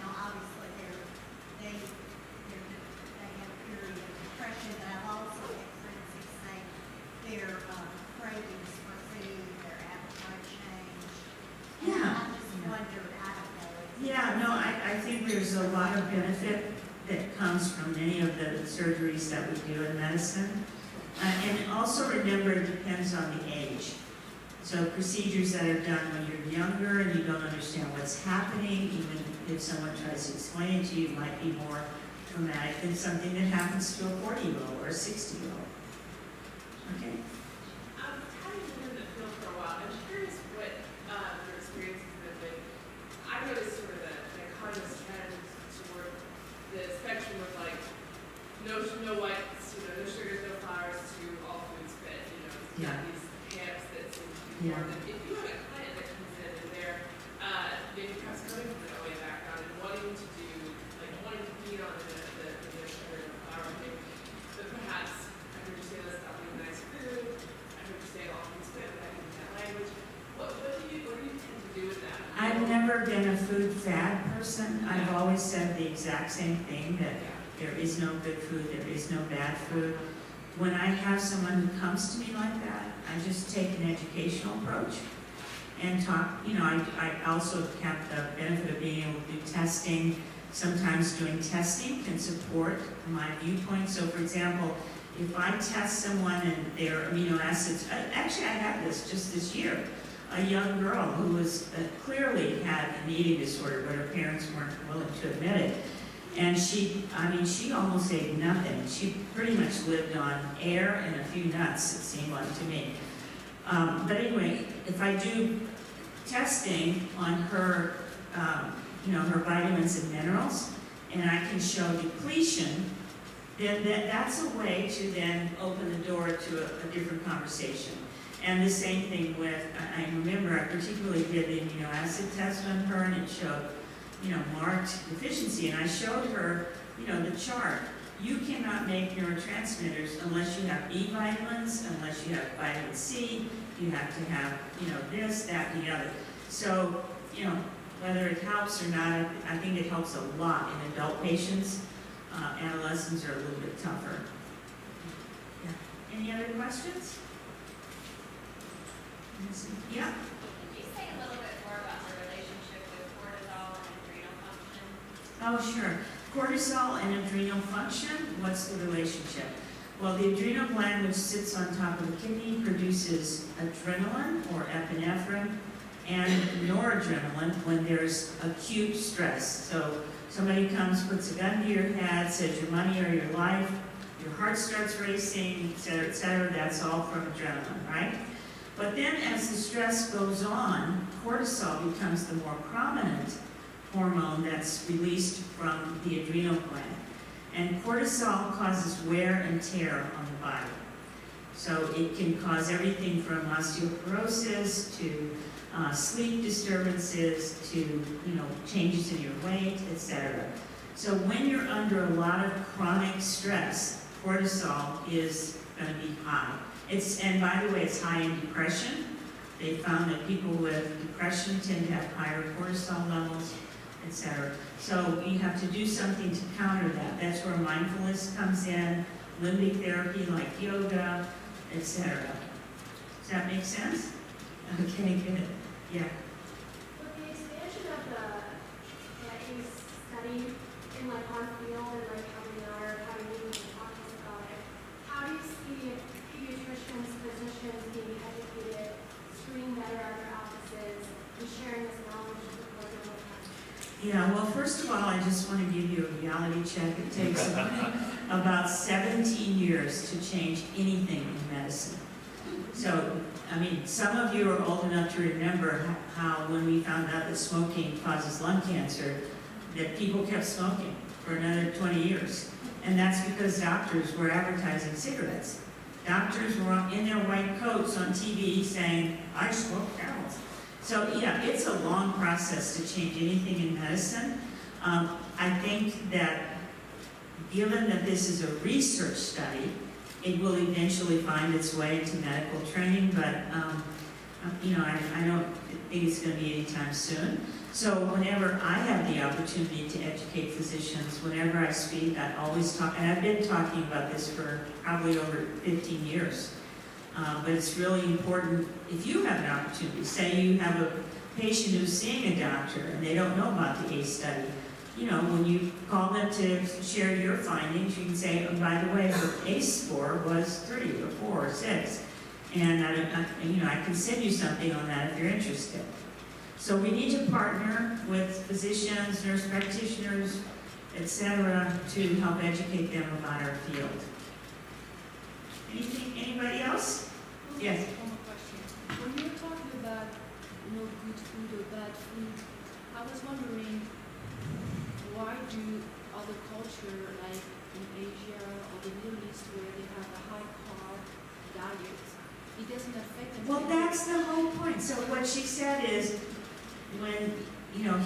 obviously they have a period of depression, but I've also had friends who say their cravings for food, their appetite change. And Yeah. I just wondered, I don't know. Yeah, no, I think there's a lot of benefit that comes from many of the surgeries that we do in medicine. And also remember, it depends on the age. So procedures that are done when you're younger and you don't understand what's happening, even if someone tries to explain it to you, might be more traumatic than something that happens to a 40-year-old or a 60-year-old. Okay? Having been in the field for a while, I'm curious what your experience has been with. I noticed sort of the cognitive trend toward the spectrum of like no whites, no sugars, no flours to all foods fit. You've got these camps that seem to be formed. And if you have a client that comes in and they're maybe perhaps coming from an OA background and wanting to feed on the no sugar and flour thing, but perhaps I heard you say this about being nice food. I heard you say all foods fit without using that language. What do you tend to do with that? I've never been a food fad person. I've always said the exact same thing, that there is no good food, there is no bad food. When I have someone who comes to me like that, I just take an educational approach and talk. I also have the benefit of being able to do testing. Sometimes doing testing can support my viewpoint. So for example, if I test someone and their amino acids, actually I had this just this year, a young girl who was clearly had an eating disorder, but her parents weren't willing to admit it. And she almost ate nothing. She pretty much lived on air and a few nuts, it seemed like to me. But anyway, if I do testing on her, her vitamins and minerals, and I can show depletion, then that's a way to then open the door to a different conversation. And the same thing with, I remember I particularly did the amino acid test on her, and it showed marked deficiency. And I showed her, the chart. You cannot make neurotransmitters unless you have B vitamins, unless you have vitamin C. You have to have, this, that, and the other. So, whether it helps or not, I think it helps a lot in adult patients. Adolescents are a little bit tougher. Yeah. Any other questions? Yeah. Could you say a little bit more about the relationship with cortisol and adrenal function? Oh, sure. Cortisol and adrenal function, what's the relationship? Well, the adrenal gland, which sits on top of the kidney, produces adrenaline or epinephrine and noradrenaline when there's acute stress. So somebody comes, puts a gun to your head, says your money or your life, your heart starts racing, et cetera, that's all from adrenaline, right? But then as the stress goes on, cortisol becomes the more prominent hormone that's released from the adrenal gland. And cortisol causes wear and tear on the body. So it can cause everything from osteoporosis to sleep disturbances to, changes in your weight, etc. So when you're under a lot of chronic stress, cortisol is going to be high. And by the way, it's high in depression. They found that people with depression tend to have higher cortisol levels, etc. So you have to do something to counter that. That's where mindfulness comes in, limbic therapy like yoga, etc. Does that make sense? Okay, good. Yeah. With the expansion of that you study in our field and how we are having meetings and talking about it, how do you see pediatricians, physicians being educated, doing better at their offices, and sharing this knowledge with the time? Yeah, well, first of all, I just want to give you a reality check. It takes about 17 years to change anything in medicine. So, some of you are old enough to remember how when we found out that smoking causes lung cancer, that people kept smoking for another 20 years. And that's because doctors were advertising cigarettes. Doctors were in their white coats on TV saying, I smoke Camels. So yeah, it's a long process to change anything in medicine. I think that given that this is a research study, it will eventually find its way into medical training, but, I don't think it's going to be anytime soon. So whenever I have the opportunity to educate physicians, whenever I speak, I always talk, and I've been talking about this for probably over 15 years. But it's really important, if you have an opportunity, say you have a patient who's seeing a doctor and they don't know about the ACE study, when you call them to share your findings, you can say, oh, by the way, her ACE score was 3 or 4 or 6. And I can send you something on that if you're interested. So we need to partner with physicians, nurse practitioners, etc., to help educate them about our field. Anybody else? Yes. One more question. When you're talking about no good food or bad food, I was wondering why do other culture like in Asia or the Middle East where they have a high carb diet, it doesn't affect them? Well, that's the whole point. So what she said is, when,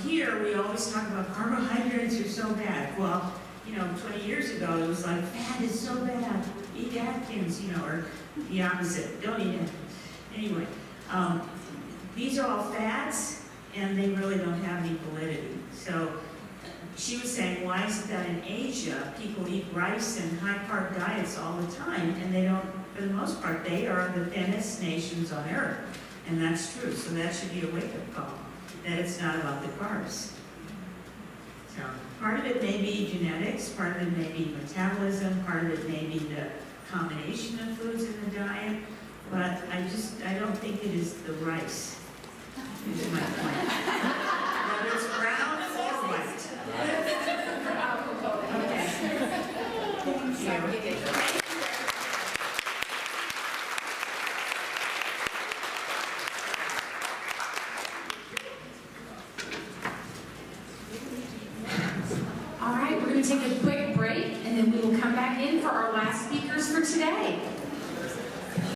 here we always talk about carbohydrates are so bad. Well, 20 years ago it was like, fat is so bad, eat Atkins, or the opposite, don't eat Atkins. Anyway, these are all fads and they really don't have any validity. So she was saying, why is it that in Asia people eat rice and high carb diets all the time and they don't, for the most part, they are the thinnest nations on earth. And that's true, so that should be a wake-up call, that it's not about the carbs. So part of it may be genetics, part of it may be metabolism, part of it may be the combination of foods in the diet, but I don't think it is the rice, is my point. Whether it's brown or white. Okay. Thank you. All right, we're going to take a quick break, and then we will come back in for our last speakers for today.